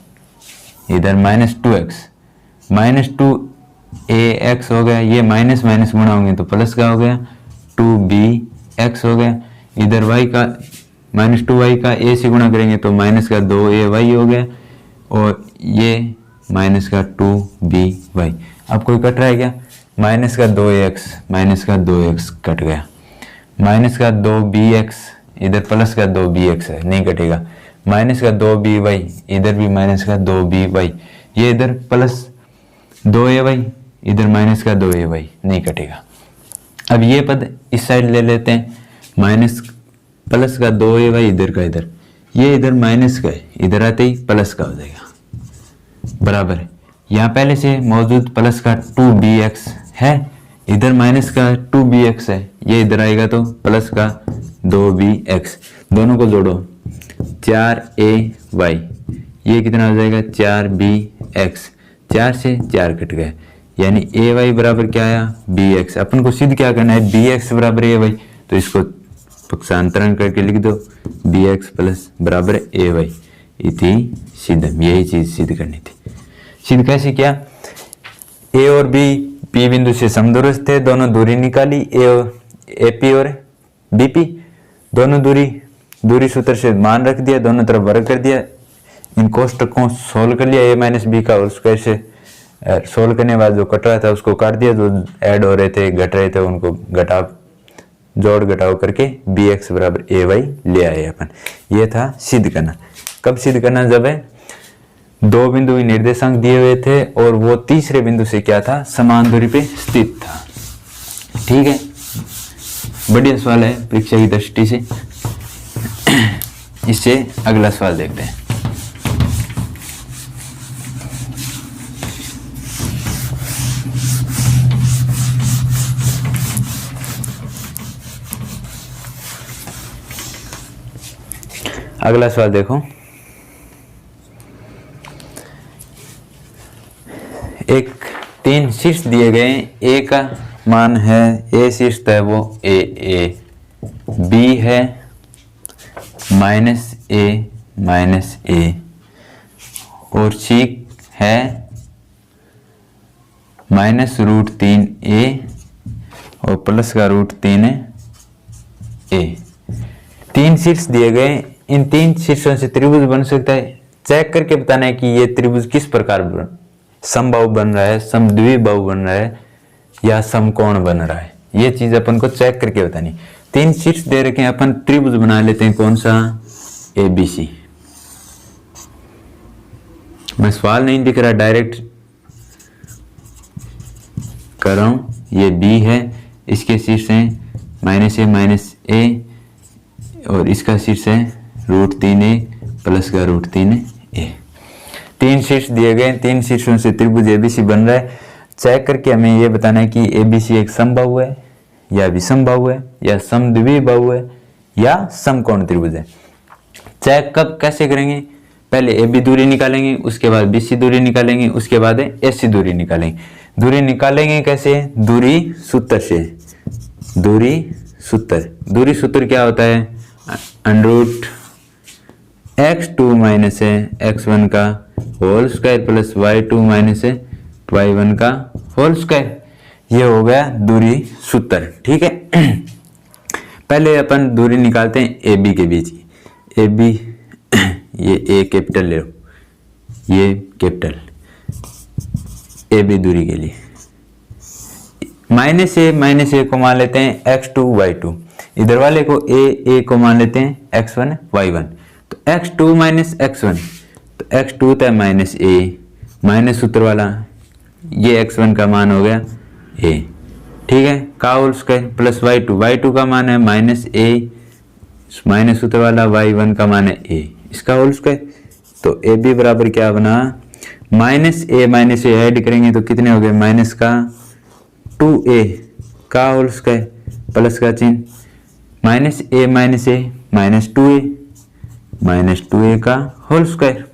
इधर माइनस 2x, माइनस 2ax हो गया, ये माइनस माइनस गुणा होंगे तो प्लस का हो गया, 2bx हो गया, इधर y का माइनस 2y का a से गुणा करेंगे तो माइनस का 2ay हो गया, और ये माइनस का 2by। अब कोई कट रहा है क्या, माइनस का 2ax माइनस का 2x कट गया, माइनस का 2bx इधर प्लस का 2bx है, नहीं कटेगा, माइनस का 2by इधर भी माइनस का 2by, ये इधर प्लस 2ay इधर माइनस का 2ay नहीं कटेगा। अब ये पद इस साइड ले लेते हैं, माइनस प्लस का 2ay इधर का इधर, ये इधर माइनस का है, इधर आते ही प्लस का हो जाएगा बराबर है। यहाँ पहले से मौजूद प्लस का 2bx है, इधर माइनस का 2bx है, ये इधर आएगा तो प्लस का 2bx, दोनों को जोड़ो 4ay, ये कितना हो जाएगा 4bx, 4 से 4 कट गए, यानी ay बराबर क्या आया bx। अपन को सिद्ध क्या करना है, bx बराबर ay, तो इसको पक्षांतरण करके लिख दो bx प्लस बराबर ay इति सिद्धम, यही चीज सिद्ध करनी थी। सिद्ध कैसे किया, a और b p बिंदु से समदूरस्थ थे, दोनों दूरी निकाली, AP और BP, दोनों दूरी सूत्र से मान रख दिया, दोनों तरफ वर्ग कर दिया, इन कोष्टक को सोल्व कर लिया, a माइनस बी का और स्क्वायर से सोल्व करने के बाद जो कट रहा था उसको काट दिया, जो ऐड हो रहे थे घट रहे थे उनको जोड़ घटाव करके bx बराबर ay ले आए अपन। ये था सिद्ध करना। कब सिद्ध करना, जब है दो बिंदु निर्देशांक दिए हुए थे और वो तीसरे बिंदु से क्या था, समान दूरी पे स्थित था। ठीक है, बढ़िया सवाल है परीक्षा की दृष्टि से। इससे अगला सवाल देखते हैं। अगला सवाल देखो, एक 3 शीर्ष दिए गए, ए का मान है, ए शीर्ष है वो ए, बी है माइनस ए और सी है -√3a और प्लस का √3 ए। 3 शीर्ष दिए गए, इन 3 शीर्षों से त्रिभुज बन सकता है। चेक करके बताना है कि ये त्रिभुज किस प्रकार समबाहु बन रहा है, समद्विबाहु बन रहा है या समकोण बन रहा है, ये चीज अपन को चेक करके बतानी। 3 शीर्ष दे रखे हैं, अपन त्रिभुज बना लेते हैं, कौन सा, ABC। मैं सवाल नहीं दिख रहा, डायरेक्ट कर रहा हूं। ये B है, इसके शीर्ष हैं -a और इसका शीर्ष है √3a प्लस का √3a। 3 शीर्ष दिए गए, 3 शीर्षों से त्रिभुज ABC बन रहा है। चेक करके हमें यह बताना है कि ABC एक समबाहु है या विषमबाहु है या समद्विबाहु है या समकोण त्रिभुज है। चेक कब कैसे करेंगे, पहले AB दूरी निकालेंगे, उसके बाद BC दूरी निकालेंगे, उसके बाद AC दूरी निकालेंगे। दूरी निकालेंगे कैसे, दूरी सूत्र से। दूरी सूत्र क्या होता है, √x2 माइनस x1 का whole square plus y2 minus y1 का होल स्क्वायर। ये हो गया दूरी सूत्र। ठीक है, पहले अपन दूरी निकालते हैं AB के बीच की। AB ये A कैपिटल ले लो, ये कैपिटल AB दूरी के लिए -a को मान लेते हैं x2 y2, इधर वाले को a को मान लेते हैं x1 y1। तो x2 माइनस x1, तो x2 था -a माइनस सूत्र वाला, ये x1 का मान हो गया a। ठीक है, का होल स्क्वायर प्लस y2 का मान है -a माइनस सूत्र वाला, y1 का मान है a, इसका होल स्क्वायर। तो AB बराबर क्या बना, -a ऐड करेंगे तो कितने हो गए, माइनस का 2a का होल स्क्वायर प्लस का चिन्ह -a -2a का होल स्क्वायर।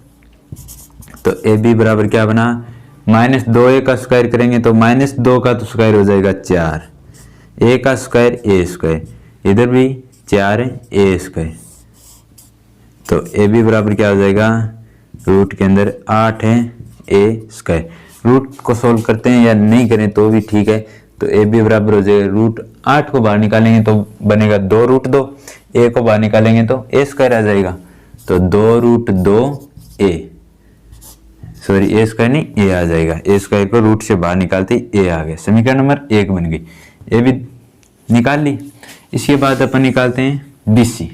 तो AB बराबर क्या बना, -2a का स्क्वायर करेंगे तो -2 का तो स्क्वायर हो जाएगा 4, a का स्क्वायर a स्क्वायर, इधर भी 4 है a स्क्वायर। तो AB बराबर क्या हो जाएगा, रूट के अंदर 8 है a स्क्वायर। रूट को सोल्व करते हैं या नहीं करें तो भी ठीक है। तो AB बराबर हो जाएगा, √8 को बाहर निकालेंगे तो बनेगा 2√2, a को बाहर निकालेंगे तो a स्क्वायर आ जाएगा। तो 2√2a, सॉरी a स्क्वायर नहीं a आ जाएगा, a स्क्वायर को रूट से बाहर निकालते ही a आ गया। समीकरण नंबर 1 बन गई, a भी निकाल ली। इसके बाद अपन निकालते हैं BC।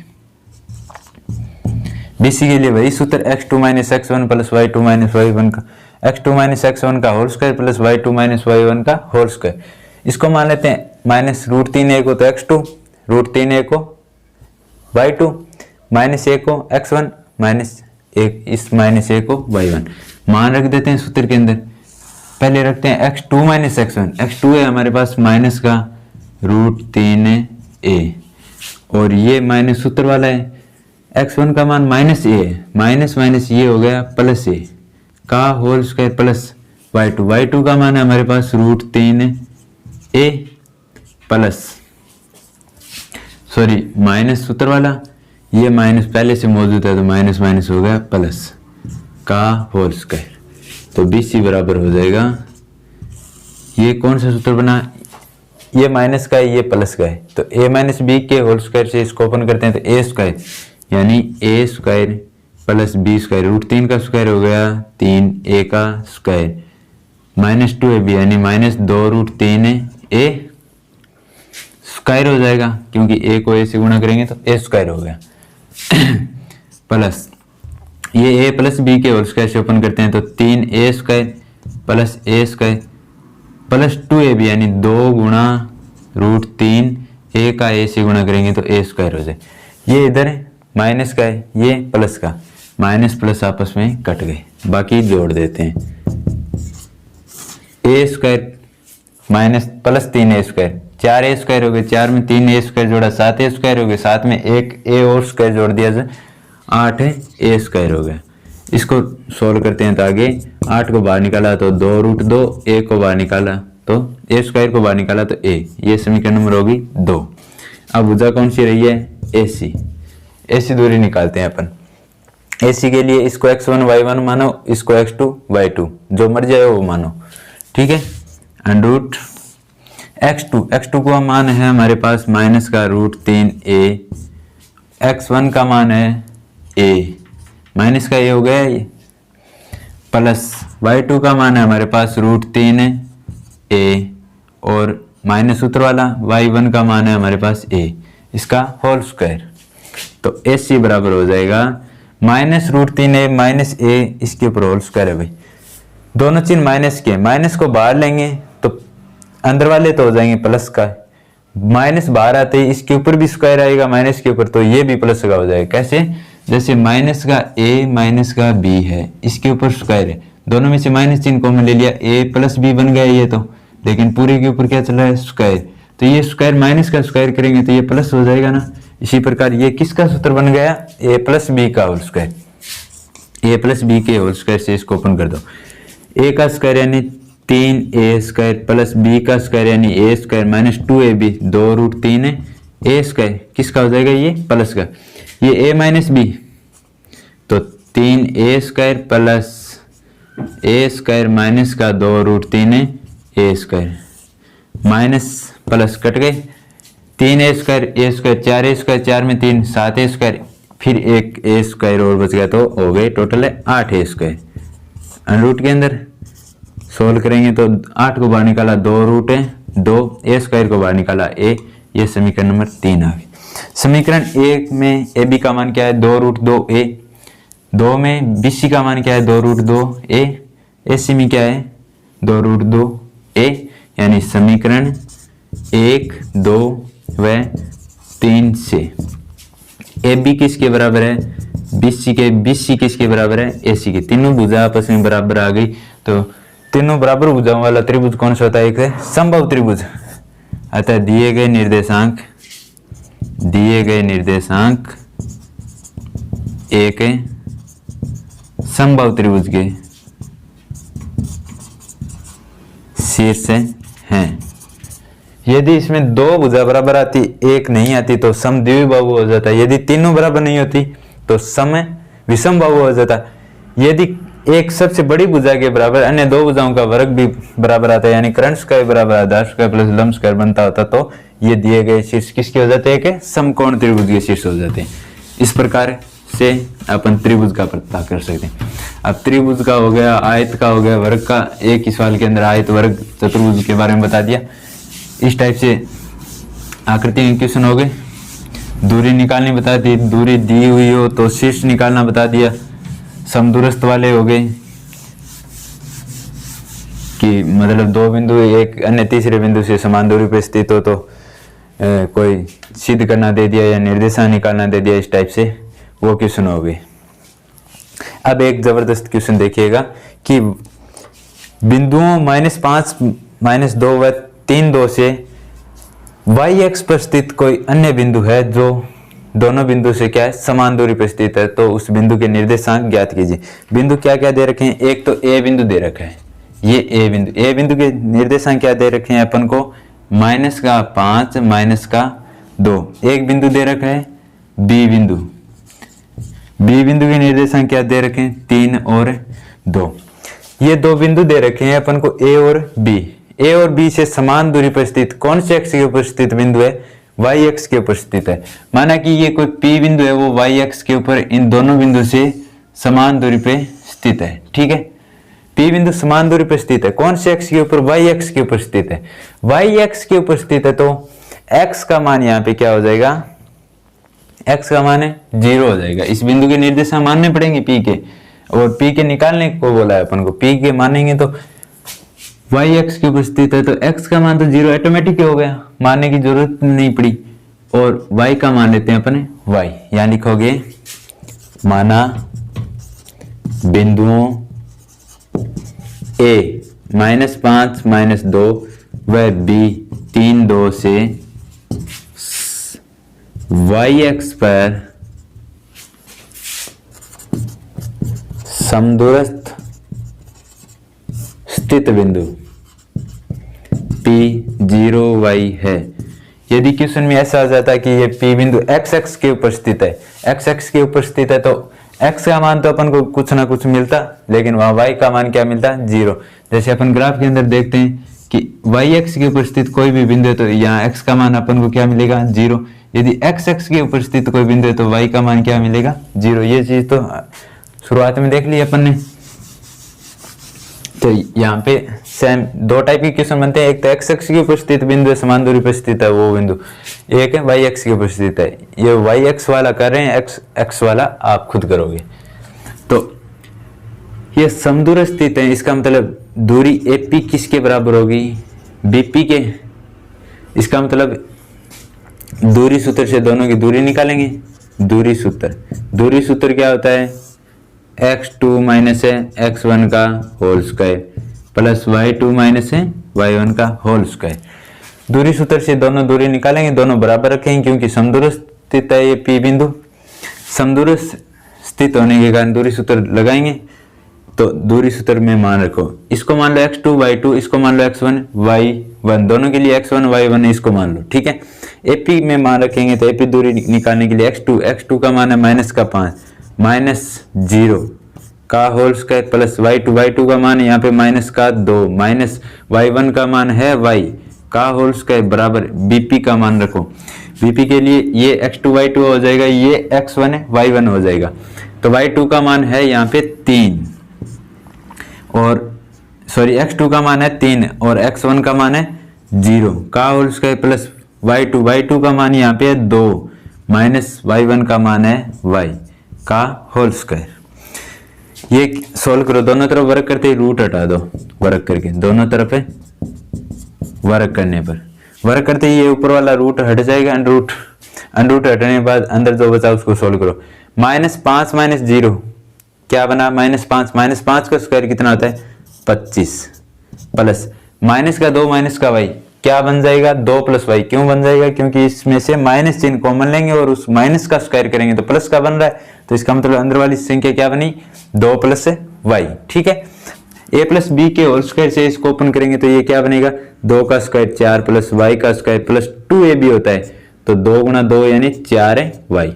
BC के लिए वही सूत्र x2 minus x1 plus y2 minus y1 का, x2 माइनस x1 का whole square plus y2 minus y1 का होल स्क्वायर। इसको मान लेते हैं -√3a को तो x2, √3a को y2 माइनस ए को x1 माइनस एक इस माइनस ए को y1 मान रख देते हैं सूत्र के अंदर। पहले रखते हैं x2 माइनस x1, x2 है हमारे पास माइनस का √3a और ये माइनस सूत्र वाला है, x1 का मान माइनस ए है, माइनस माइनस ये हो गया प्लस ए का होल स्क्वायर प्लस y2 का मान है हमारे पास √3a प्लस सॉरी माइनस सूत्र वाला, ये माइनस पहले से मौजूद है तो माइनस माइनस हो गया प्लस का होल स्क्वायर। तो BC बराबर हो जाएगा, ये कौन सा सूत्र बना, ये माइनस का है ये प्लस का है, तो a माइनस बी के होल स्क्वायर से इसको ओपन करते हैं तो a स्क्वायर यानी a square plus b square √3 का स्क्वायर हो गया 3a का स्क्वायर माइनस 2ab यानी माइनस 2√3a स्क्वायर हो जाएगा, क्योंकि a को a से गुणा करेंगे तो a स्क्वायर हो गया प्लस ये a प्लस b के होल स्क्वायर से ओपन करते हैं तो 3a square plus a square plus 2ab यानी 2 गुणा √3a का a से गुणा करेंगे तो a स्क्वायर हो जाए। ये इधर माइनस का है, ये प्लस का, माइनस प्लस आपस में कट गए, बाकी जोड़ देते हैं a square minus plus 3a square 4a square हो गए, 4 में 3a स्क्वायर जोड़ा 7a स्क्वायर हो गए, साथ में एक a और स्क्वायर जोड़ दिया जाए 8a स्क्वायर हो गया। इसको सोल्व करते हैं तो आगे 8 को बाहर निकाला तो 2√2, a को बाहर निकाला तो a स्क्वायर को बाहर निकाला तो a, ये समीकरण नंबर होगी 2। अब भुजा कौन सी रही है, AC दूरी निकालते हैं अपन। AC के लिए इसको x1 y1 मानो, इसको x2 y2 जो मर जाए वो मानो, ठीक है। अंडरूट x2 का मान है हमारे पास माइनस का √3a, x1 का मान है a माइनस का ये हो गया ये प्लस y2 का मान है हमारे पास √3a और माइनस सूत्र वाला y1 का मान है हमारे पास a, इसका होल स्क्वायर। तो AC बराबर हो जाएगा माइनस √3a माइनस a, इसके ऊपर होल स्क्वायर है भाई, दोनों चिन्ह माइनस के, माइनस को बाहर लेंगे तो अंदर वाले तो हो जाएंगे प्लस का, माइनस बाहर आते ही इसके ऊपर भी स्क्वायर आएगा माइनस के ऊपर, तो ये भी प्लस का हो जाएगा। कैसे, जैसे माइनस का a माइनस का b है, इसके ऊपर स्क्वायर है, दोनों में से माइनस चिन्ह कॉमन ले लिया, a प्लस b बन गया ये तो, लेकिन पूरे के ऊपर क्या चल रहा है स्क्वायर, तो ये स्क्वायर माइनस का स्क्वायर करेंगे तो ये प्लस हो जाएगा ना। इसी प्रकार ये किसका सूत्र बन गया, a प्लस b का whole square, a plus b के होल स्क्वायर से इसको ओपन कर दो, a का स्क्वायर यानी 3a स्क्वायर प्लस b का स्क्वायर यानी a स्क्वायर माइनस 2ab 2√3 है, a स्क्वायर किसका हो जाएगा ये प्लस का, ये a माइनस b तो 3a square plus a square minus का 2√3 है a square, minus plus cut गए, 3a square a square 4a square 4 में 3 7a स्क्वायर, फिर एक a स्क्वायर और बच गया तो हो गए टोटल है 8a स्क्वायर। अंडरूट के अंदर सोल्व करेंगे तो 8 को बाहर निकाला 2 है 2, a स्क्वायर को बाहर निकाला a, ये समीकरण नंबर 3 आ गई। समीकरण 1 में ab का मान क्या है 2√2a, 2 में bc का मान क्या है 2√2a, ac में क्या है 2√2a, यानी समीकरण 1, 2 व 3 से ab किसके बराबर है bc किसके बराबर है ac के, तीनों भुजा आपस में बराबर आ गई। तो तीनों बराबर भुजाओं वाला त्रिभुज कौन सा होता है, एक है समबाहु त्रिभुज, अतः दिए गए निर्देशांक एक समबाहु त्रिभुज के शीर्ष हैं। यदि इसमें दो भुजा बराबर आती एक नहीं आती तो समद्विबाहु हो जाता, यदि तीनों बराबर नहीं होती तो सम विषमबाहु हो जाता। यदि एक सबसे बड़ी भुजा के बराबर अन्य दो भुजाओं का वर्ग भी बराबर आता है, यानी कर्ण स्क्वायर बराबर आधार स्क्वायर प्लस लंब स्क्वायर बनता होता, तो ये दिए गए शीर्ष किसके हो जाते हैं कि समकोण त्रिभुज के शीर्ष हो जाते हैं। इस प्रकार से अपन त्रिभुज का पता कर सकते हैं। अब त्रिभुज का हो गया, आयत का हो गया, वर्ग का एक ही सवाल के अंदर आयत वर्ग चतुर्भुज के बारे में बता दिया। इस टाइप से आकृति के क्वेश्चन हो गए। दूरी निकालनी बता दी, दूरी दी हुई हो तो शीर्ष निकालना बता दिया। समदूरस्थ वाले हो गए कि मतलब दो बिंदु एक अन्य तीसरे बिंदु से समान दूरी पर स्थित हो तो कोई सिद्ध करना दे दिया या निर्देशांक निकालना दे दिया, इस टाइप से वो क्वेश्चन हो गए। अब एक जबरदस्त क्वेश्चन देखिएगा कि बिंदुओं -5, -2 व 3, 2 से y अक्ष पर स्थित कोई अन्य बिंदु है जो दोनों बिंदु से क्या है, समान दूरी पर स्थित है, तो उस बिंदु के निर्देशांक ज्ञात कीजिए। बिंदु क्या क्या दे रखे हैं, एक तो ए बिंदु दे रखा है, ये ए बिंदु के निर्देशांक क्या दे रखे हैं अपन को, -5 -2। एक बिंदु दे रखा है बी बिंदु के निर्देशांक क्या दे रखे हैं, 3 और 2। ये दो बिंदु दे रखे हैं अपन को ए और बी। ए और बी से समान दूरी पर स्थित कौन से अक्ष के ऊपर स्थित बिंदु है, वाई अक्ष के ऊपर स्थित है। माना कि ये कोई पी बिंदु है, वो वाई अक्ष के ऊपर इन दोनों बिंदु से समान दूरी पे स्थित है। ठीक है, पी बिंदु समान दूरी पर स्थित है, कौन से अक्ष के ऊपर, वाई अक्ष के ऊपर स्थित है। वाई अक्ष के ऊपर स्थित है तो x का मान यहाँ पे क्या हो जाएगा, x का मान है 0 हो जाएगा। इस बिंदु के निर्देशांक मानने पड़ेंगे p के, और p के निकालने को बोला है अपन को, p के मानेंगे तो y अक्ष के ऊपर स्थित है तो x का मान तो 0 ऑटोमेटिक हो गया, मानने की जरूरत नहीं पड़ी। और y का मान लेते हैं अपने y, यहां लिखोगे माना बिंदुओं a -5 -2 व b 3 2 से y अक्ष पर समदूरस्थ स्थित बिंदु P 0y है। यदि क्वेश्चन में ऐसा आ जाता कि ये P बिंदु x अक्ष के ऊपर स्थित है, x अक्ष के ऊपर स्थित है, तो x का मान तो अपन को कुछ ना कुछ मिलता, लेकिन वहां y का मान क्या मिलता, 0। जैसे अपन ग्राफ के अंदर देखते हैं कि y अक्ष के ऊपर स्थित कोई भी बिंदु है तो यहाँ x का मान अपन को क्या मिलेगा, 0। यदि x अक्ष के ऊपर स्थित कोई बिंदु है तो y का मान क्या मिलेगा, 0। ये चीज तो शुरुआत में देख ली अपन ने। तो यहाँ पे सेम दो टाइप के क्वेश्चन बनते हैं, एक तो x अक्ष के ऊपर स्थित बिंदु है, समान दूरी पर स्थित है वो बिंदु, एक है y अक्ष के ऊपर स्थित है। ये y अक्ष वाला कर रहे हैं, x अक्ष वाला आप खुद करोगे। तो ये समदूर स्थित है, इसका मतलब दूरी AP किसके बराबर होगी, BP के। इसका मतलब दूरी सूत्र से दोनों की दूरी निकालेंगे। दूरी सूत्र क्या होता है, x2 माइनस है x1 का whole square plus y2 minus है y1 का होल स्क्वायर। दूरी सूत्र से दोनों दूरी निकालेंगे, दोनों बराबर रखेंगे क्योंकि समदूर स्थित है ये P बिंदु। समदूर स्थित होने के कारण दूरी सूत्र लगाएंगे, तो दूरी सूत्र में मान रखो, इसको मान लो x2 y2, इसको मान लो x1 y1, दोनों के लिए x1 y1 इसको मान लो। ठीक है, AP में मान रखेंगे तो AP दूरी निकालने के लिए x2 का मान है -5 -0 का होल स्क्वायर प्लस y2 का मान है यहाँ पे -2 माइनस y1 का मान है y का होल स्क्वायर बराबर BP का मान रखो। BP के लिए ये x2 y2 हो जाएगा, ये x1 है y1 हो जाएगा। तो y2 का मान है यहाँ पे 3 और सॉरी x2 का मान है 3 और x1 का मान है 0 का होल स्क्वायर प्लस y2 का मान यहाँ पे है 2 माइनस y1 का मान है y का होल स्क्वायर। ये सोल्व करो, दोनों तरफ वर्क करते ही रूट हटा दो, वर्क करके दोनों तरफ है वर्क करने पर, वर्क करते ही ये ऊपर वाला रूट हट जाएगा, अंडर रूट हटने के बाद अंदर जो बचा उसको सोल्व करो। -5 -0 क्या बना, -5 का स्क्वायर कितना होता है 25 प्लस माइनस का 2 माइनस का y क्या बन जाएगा 2 + y। क्यों बन जाएगा, क्योंकि इसमें से माइनस चिन्ह कॉमन लेंगे और उस माइनस का स्क्वायर करेंगे तो प्लस का बन रहा है, तो इसका मतलब अंदर वाली संख्या क्या बनी 2 + y। ठीक है, a + b के होल स्क्वायर से इसको ओपन करेंगे तो ये क्या बनेगा 2 का स्क्वायर 4 प्लस y का स्क्वायर प्लस 2ab होता है, तो 2 × 2 यानी 4y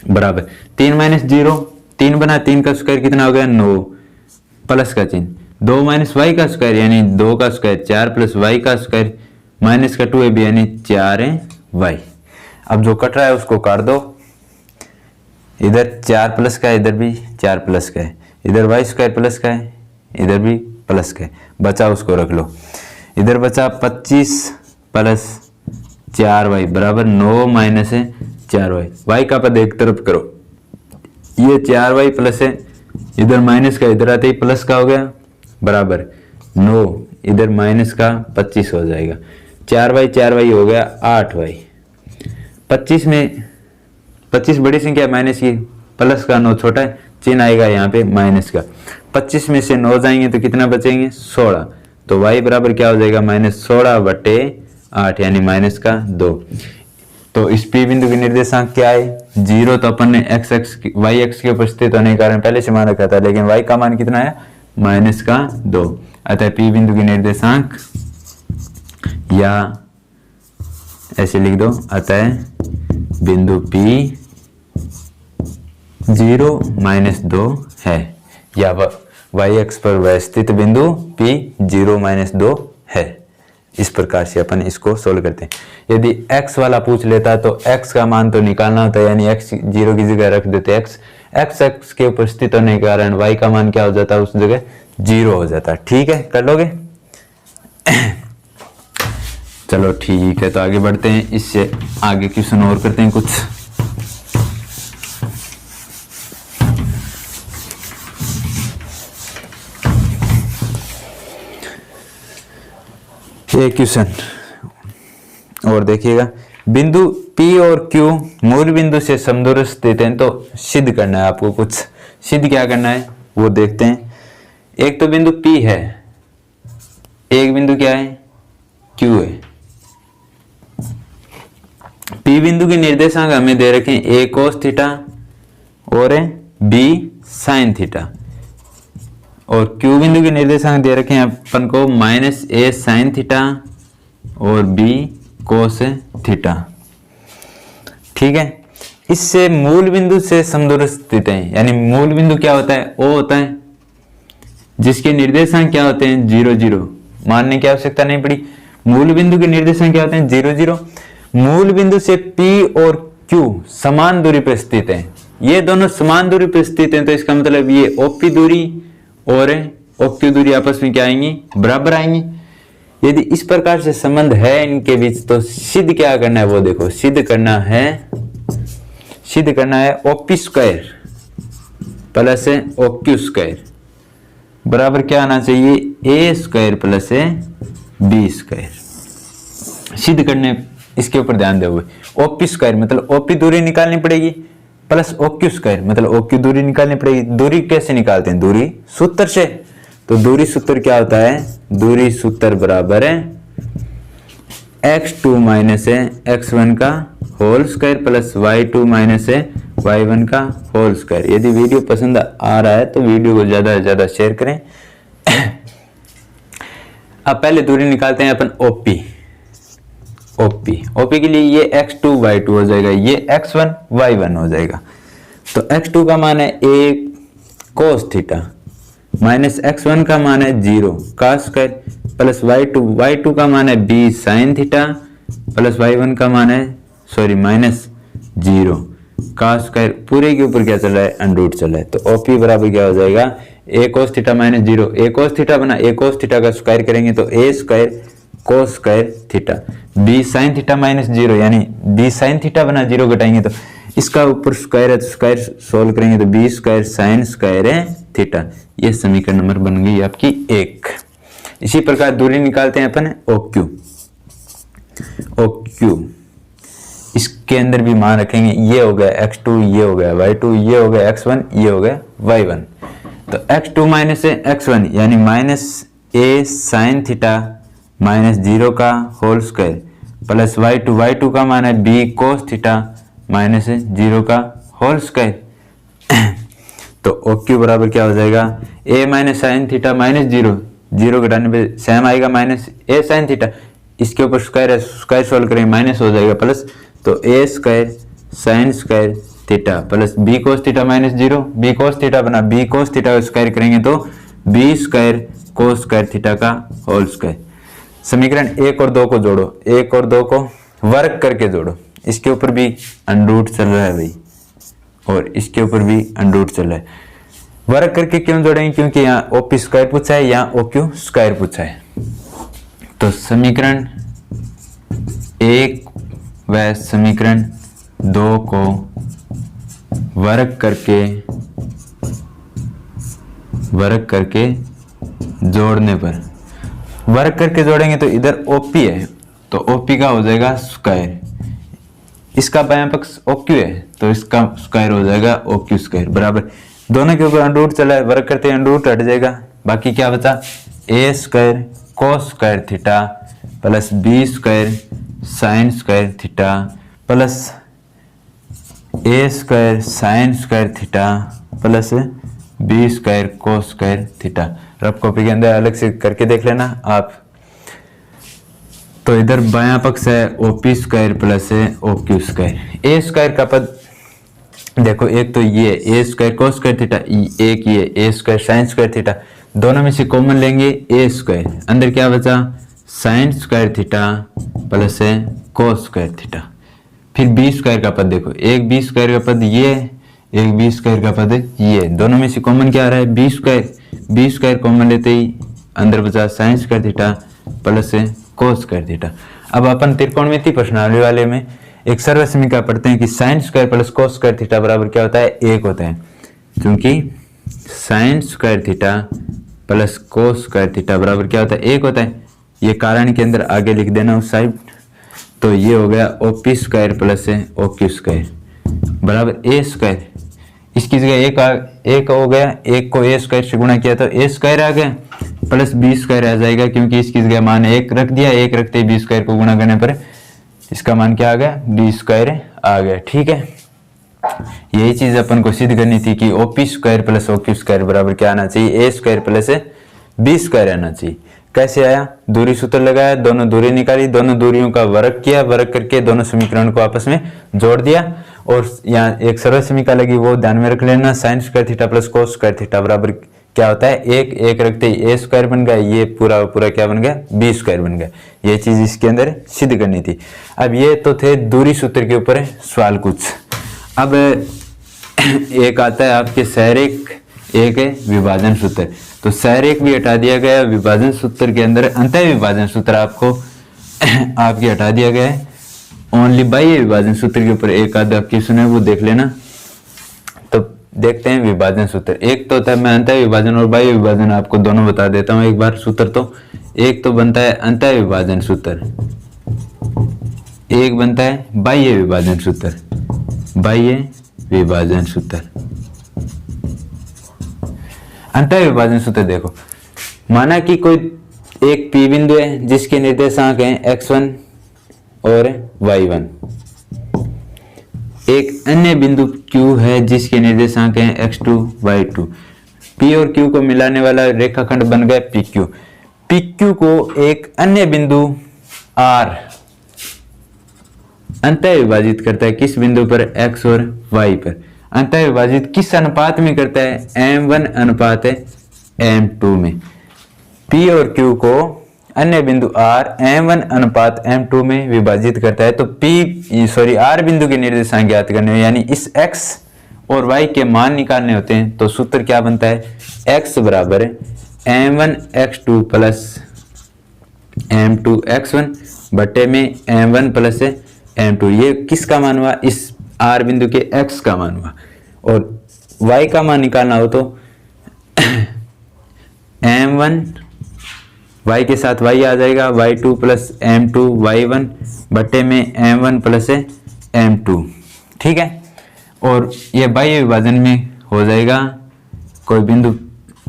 बराबर 3 - 0 3 बना, 3 का स्क्वायर कितना हो गया 9 प्लस का चिन्ह 2 - y का स्क्वायर यानी 2 का स्क्वायर 4 प्लस y का स्क्वायर माइनस का 2ab यानी 4y। अब जो कट रहा है उसको काट दो, इधर 4 प्लस का है, इधर भी 4 प्लस का है, इधर y² प्लस का है, इधर भी प्लस का है, बचा उसको रख लो। इधर बचा 25 प्लस 4y बराबर 9 माइनस है 4y। y का पद एक तरफ करो, ये 4y प्लस है, इधर माइनस का इधर आते ही प्लस का हो गया बराबर 9, इधर माइनस का 25 हो जाएगा। 4y हो गया 8y। 25 में 25 बड़ी संख्या माइनस की, प्लस का 9 छोटा है, चिन्ह आएगा यहाँ पे माइनस का। 25 में से 9 जाएंगे तो कितना बचेंगे 16। तो y बराबर क्या हो जाएगा -16/8 यानी माइनस का 2। तो इस P बिंदु के निर्देशांक क्या है 0। तो अपन ने y एक्स के ऊपर स्थित होने के कारण पहले से मान रखा था, लेकिन y का मान कितना है -2। अतः P बिंदु के निर्देशांक, या ऐसे लिख दो, अतः बिंदु P 0 - 2 है, या y एक्स पर वह स्थित बिंदु P 0 - 2 है। इस प्रकार से अपन इसको सोल्व करते हैं। यदि x वाला पूछ लेता तो x का मान तो निकालना होता है, यानी x 0 की जगह रख देते x के ऊपर स्थित होने के कारण y का मान क्या हो जाता है उस जगह 0 हो जाता है। ठीक है, कर लोगे? चलो ठीक है, तो आगे बढ़ते हैं, इससे आगे क्वेश्चन और करते हैं कुछ। ये क्वेश्चन और देखिएगा, बिंदु P और Q मूल बिंदु से समदूर स्थित हैं, तो सिद्ध करना है आपको। कुछ सिद्ध क्या करना है वो देखते हैं। एक तो बिंदु P है, एक बिंदु क्या है Q है। P बिंदु के निर्देशांक हमें दे रखे हैं a cos थीटा और b sin थीटा, और Q बिंदु के निर्देशांक दे रखे हैं अपन को -a sin थीटा और b cos थीटा। ठीक है, इससे मूल बिंदु से समदूर स्थित है, यानी मूल बिंदु क्या होता है O होता है, जिसके निर्देशांक क्या होते हैं 0 0। मानने की आवश्यकता नहीं पड़ी। मूल बिंदु के निर्देशांक क्या होते हैं 0 0। मूल बिंदु से P और Q समान दूरी पर स्थित हैं, ये दोनों समान दूरी पर स्थित हैं, तो इसका मतलब ये OP दूरी और OQ दूरी आपस में क्या आएंगी बराबर आएंगी। यदि इस प्रकार से संबंध है इनके बीच, तो सिद्ध क्या करना है वो देखो। सिद्ध करना है OP² प्लस OQ² बराबर क्या आना चाहिए A² प्लस B²। सिद्ध करने इसके ऊपर ध्यान दे हुए, OP² मतलब OP दूरी निकालनी पड़ेगी, प्लस OQ² मतलब OQ दूरी निकालनी पड़ेगी। दूरी कैसे निकालते हैं? दूरी सूत्र से। तो दूरी सूत्र क्या होता है? दूरी सूत्र बराबर है x2 - x1 का whole square plus y2 - y1 का होल स्क्वायर। यदि वीडियो पसंद आ रहा है तो वीडियो को ज्यादा से ज्यादा शेयर करें। अब पहले दूरी निकालते हैं अपन OP के लिए ये x2 y2 हो जाएगा, ये x1 y1 हो जाएगा। तो x2 का मान है a cos theta minus x1 का मान है 0 cos स्क्वायर प्लस y2 का मान है b sin theta plus y1 का मान है माइनस 0 cos स्क्वायर। पूरे के ऊपर क्या चल रहा है? अंडरूट चल रहा है। तो OP बराबर क्या हो जाएगा a cos theta minus 0। a cos theta बना a cos थीटा का स्क्वायर करेंगे तो a² cos square theta, b sin theta minus 0 यानी b sin थीटा बना 0 घटाएंगे तो इसका ऊपर स्क्वायर है, तो स्क्वायर सोल्व करेंगे तो b² sin स्क्वायर है थीटा। ये समीकरण नंबर बन गई आपकी 1। इसी प्रकार दूरी निकालते हैं अपन OQ। इसके अंदर भी मान रखेंगे, ये हो गया x2, ये हो गया y2, ये हो गया x1, ये हो गया y1। तो x2 माइनस x1 यानी -a sin थीटा माइनस 0 का होल स्क्वायर प्लस y2 का मान है b cos थीटा माइनस 0 का होल स्क्वायर। तो OQ बराबर क्या हो जाएगा a minus sine theta minus 0 घटाने पे सेम आएगा माइनस a साइन थीटा, इसके ऊपर स्क्वायर है, स्क्वायर सोल्व करेंगे माइनस हो जाएगा प्लस, तो a² sine square theta plus b cos theta minus 0, b cos theta बना b cos थीटा का स्क्वायर करेंगे तो b² cos स्क्वायर थीटा का होल स्क्वायर। समीकरण 1 और 2 को जोड़ो, 1 और 2 को वर्ग करके जोड़ो। इसके ऊपर भी अंडरूट चल रहा है भाई, और इसके ऊपर भी अंडरूट चल रहा है। वर्ग करके क्यों जोड़ेंगे? क्योंकि यहाँ OP² पूछा है, यहाँ OQ² पूछा है। तो समीकरण 1 व समीकरण 2 को वर्ग करके जोड़ने पर, वर्ग करके जोड़ेंगे तो इधर OP है, तो OP का हो जाएगा स्क्वायर, इसका बायां पक्ष OQ है तो इसका स्क्वायर हो जाएगा OQ स्क्वायर बराबर, दोनों के ऊपर अंडर चला है, वर्ग करते हैं अंडर हट जाएगा, बाकी क्या बचा A square cos square theta plus B square sine square theta plus A square sine square theta plus B square cos square theta. Rough copy के अंदर अलग से करके देख लेना आप। तो इधर बायां पक्ष है OP square plus OQ square. A square का पद देखो, एक तो ये A square cos square theta, एक ये A square sine square theta, दोनों में से कॉमन लेंगे A स्क्वायर, अंदर क्या बचा sine square theta plus cos square theta. फिर B स्क्वायर का पद देखो, एक B स्क्वायर का पद ये, एक B स्क्वायर का पद ये, दोनों में से कॉमन क्या आ रहा है B स्क्वायर कॉमन लेते ही अंदर बचा sine square theta plus cos square theta. अब अपन त्रिकोणमिति प्रश्नावली वाले में एक सरल समीकरण पढ़ते हैं कि sine square plus cos square theta बराबर क्या होता है 1 होता है, क्योंकि sine square theta plus cos square theta बराबर क्या होता है 1 होता है। ये कारण के अंदर आगे लिख देना उस साइड, तो ये हो गया OP square plus OQ square बराबर A स्क्वायर, इसकी जगह एक हो गया, एक को A स्क्वायर से गुणा किया तो A स्क्वायर आ गया प्लस B स्क्वायर आ जाएगा, क्योंकि इसकी जगह मान 1 रख दिया, 1 रखते ही B स्क्वायर को गुणा करने पर इसका मान क्या आ गया B स्क्वायर आ गया। ठीक है, यही चीज अपन को सिद्ध करनी थी कि OP square plus OQ square बराबर क्या आना चाहिए A square plus B square आना चाहिए। कैसे आया, दूरी सूत्र लगाया, दोनों दूरी निकाली, दोनों दूरियों का वर्ग किया, वर्ग करके दोनों समीकरण को आपस में जोड़ दिया, और यहाँ एक सरल समीकरण लगी वो ध्यान में रख लेना, sine square theta plus cos square theta बराबर क्या होता है 1 रखते ही A स्क्वायर बन गया, ये पूरा पूरा क्या बन गया B स्क्वायर बन गया। ये चीज इसके अंदर सिद्ध करनी थी। अब ये तो थे दूरी सूत्र के ऊपर सवाल कुछ। अब एक आता है आपके सैरिक, एक है विभाजन सूत्र, तो सैरिक भी हटा दिया गया, विभाजन सूत्र के अंदर अंतः विभाजन सूत्र आपको आपके हटा दिया गया है, ओनली बाह्य विभाजन सूत्र के ऊपर एक आधा क्वेश्चन है वो देख लेना। तो देखते हैं विभाजन सूत्र, एक तो होता है, मैं अंतः विभाजन और बाह्य विभाजन आपको दोनों बता देता हूं एक बार सूत्र। तो एक तो बनता है अंतः विभाजन सूत्र, एक बनता है बाह्य विभाजन सूत्र, बाह्य विभाजन सूत्र। अंतः विभाजन सूत्र देखो, माना कि कोई एक P बिंदु है जिसके निर्देशांक हैं x1 और y1, एक अन्य बिंदु Q है जिसके निर्देशांक हैं x2 y2। P और Q को मिलाने वाला रेखाखंड बन गया PQ। PQ को एक अन्य बिंदु R अंतः विभाजित करता है, किस बिंदु पर x और y पर। अंतः विभाजित किस अनुपात में करता है, m1 अनुपात m2 में। P और Q को अन्य बिंदु R m1 अनुपात m2 में विभाजित करता है। तो R बिंदु के निर्देशांक ज्ञात करने, यानी इस x और y के मान निकालने होते हैं। तो सूत्र क्या बनता है, x बराबर m1 x2 plus m2 x1 बटे में m1 प्लस m2। ये किसका मान हुआ, इस R बिंदु के x का मान हुआ। और y का मान निकालना हो तो m1 y के साथ y आ जाएगा, y2 प्लस m2 y1 बटे में m1 प्लस m2। ठीक है, और ये बाह्य विभाजन में हो जाएगा, कोई बिंदु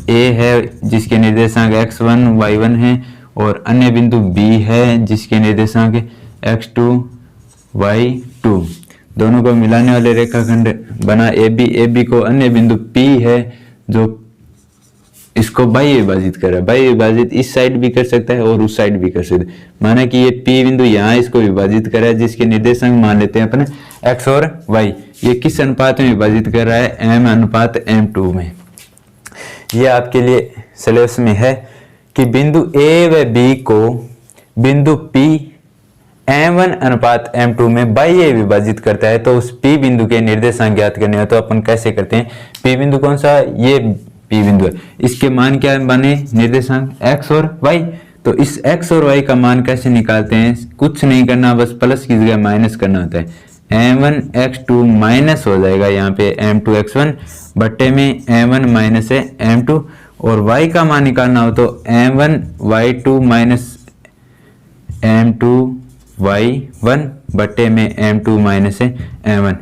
A है जिसके निर्देशांक x1 y1 है, और अन्य बिंदु B है जिसके निर्देशांक x2 y2। दोनों को मिलाने वाले रेखाखंड बना AB को अन्य बिंदु P है जो इसको बाह्य विभाजित कर रहा है। बाह्य विभाजित इस साइड भी कर सकता है और उस साइड भी कर सकता है। माना कि ये P बिंदु यहाँ इसको विभाजित कर रहा है, जिसके निर्देशांक मान लेते हैं अपने x और y। ये किस अनुपात में विभाजित कर रहा है, m अनुपात m2 में। ये आपके लिए सिलेबस में है कि बिंदु A व B को बिंदु P m1 अनुपात m2 में बाह्य विभाजित करता है। तो उस P बिंदु के निर्देशांक ज्ञात करने हैं। तो अपन कैसे करते हैं, P बिंदु कौन सा, ये P बिंदु है, इसके मान क्या बने, निर्देशांक x और y। तो इस x और y का मान कैसे निकालते हैं, कुछ नहीं करना, बस प्लस की जगह माइनस करना होता है। m1 x2 माइनस हो जाएगा यहाँ पे m2 x1 बट्टे में m1 माइनस है m2। और y का मान निकालना हो तो m1 y2 minus m2 y1 बट्टे में m2 माइनस m1।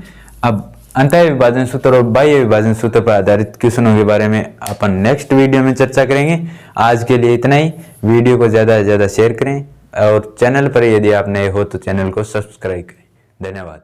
अब अंतः विभाजन सूत्र और बाह्य विभाजन सूत्र पर आधारित क्वेश्चनों के बारे में अपन नेक्स्ट वीडियो में चर्चा करेंगे। आज के लिए इतना ही। वीडियो को ज़्यादा से ज़्यादा शेयर करें और चैनल पर यदि आप नए हो तो चैनल को सब्सक्राइब करें। धन्यवाद।